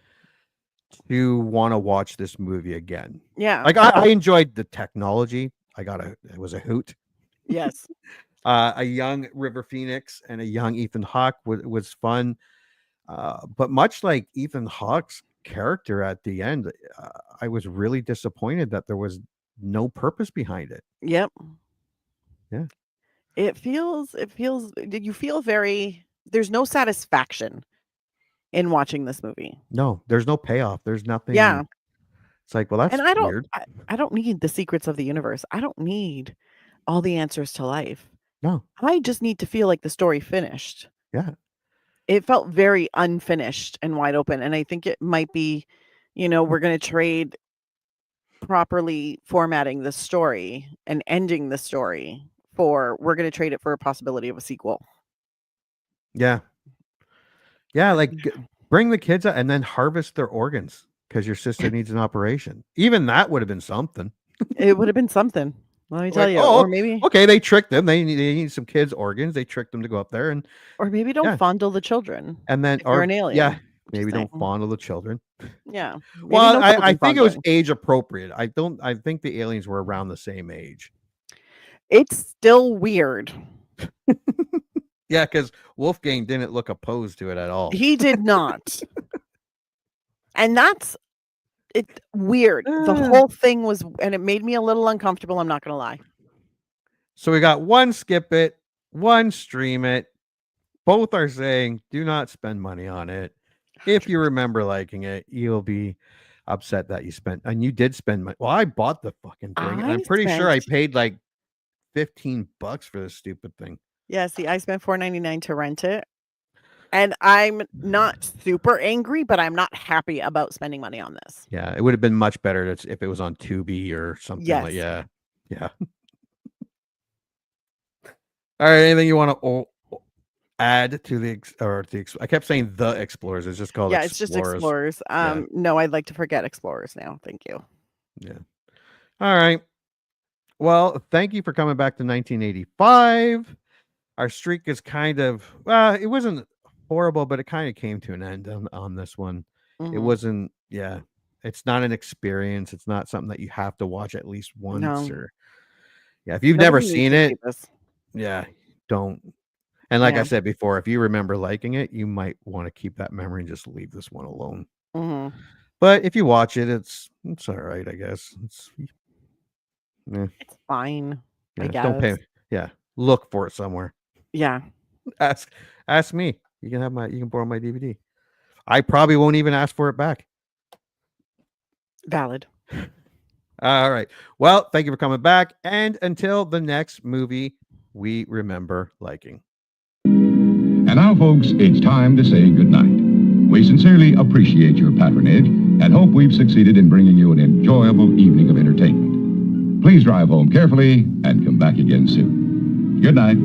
to want to watch this movie again. Yeah. Like I enjoyed the technology. It was a hoot. Yes. A young River Phoenix and a young Ethan Hawke was fun. But much like Ethan Hawke's character at the end, I was really disappointed that there was no purpose behind it. Yep. Yeah. You feel there's no satisfaction in watching this movie. No, there's no payoff. There's nothing. Yeah. It's like, well, that's weird. I don't need the secrets of the universe. I don't need all the answers to life. No. I just need to feel like the story finished. Yeah. It felt very unfinished and wide open. And I think it might be, we're going to trade properly formatting the story and ending the story we're going to trade it for a possibility of a sequel. Yeah. Yeah. Like bring the kids out and then harvest their organs because your sister needs an operation. Even that would have been something. It would have been something. Let me tell you. Oh, or maybe. Okay. They tricked them. They need some kids' organs. They tricked them to go up there or maybe don't fondle the children. And then, or an alien. Yeah. Maybe don't fondle the children. Yeah. Well, I think it was age appropriate. I think the aliens were around the same age. It's still weird. Yeah, because Wolfgang didn't look opposed to it at all. He did not. And that's weird. The whole thing was, and it made me a little uncomfortable. I'm not going to lie. So we got one skip it, one stream it. Both are saying do not spend money on it. If you remember liking it, you'll be upset that you spent, and you did spend money. Well, I bought the fucking thing, and I'm pretty sure I paid like $15 for this stupid thing. Yeah, see, I spent $4.99 to rent it. And I'm not super angry, but I'm not happy about spending money on this. Yeah, it would have been much better if it was on Tubi or something like yeah. All right, anything you want to add to I kept saying the Explorers. It's just called It's just Explorers. No, I'd like to forget Explorers now. Thank you. Yeah. All right. Well, thank you for coming back to 1985. Our streak is kind of it wasn't horrible, but it kind of came to an end on this one. Mm-hmm. It wasn't. Yeah, it's not an experience. It's not something that you have to watch at least once or. Yeah, if you've never seen it, don't. And like I said before, if you remember liking it, you might want to keep that memory and just leave this one alone. Mm-hmm. But if you watch it, it's all right, I guess. It's fine. I guess. Don't pay. Yeah, look for it somewhere. Yeah. Ask me. You can borrow my DVD. I probably won't even ask for it back. Valid. All right. Well, thank you for coming back. And until the next movie we remember liking. And now, folks, it's time to say goodnight. We sincerely appreciate your patronage and hope we've succeeded in bringing you an enjoyable evening of entertainment. Please drive home carefully and come back again soon. Good night.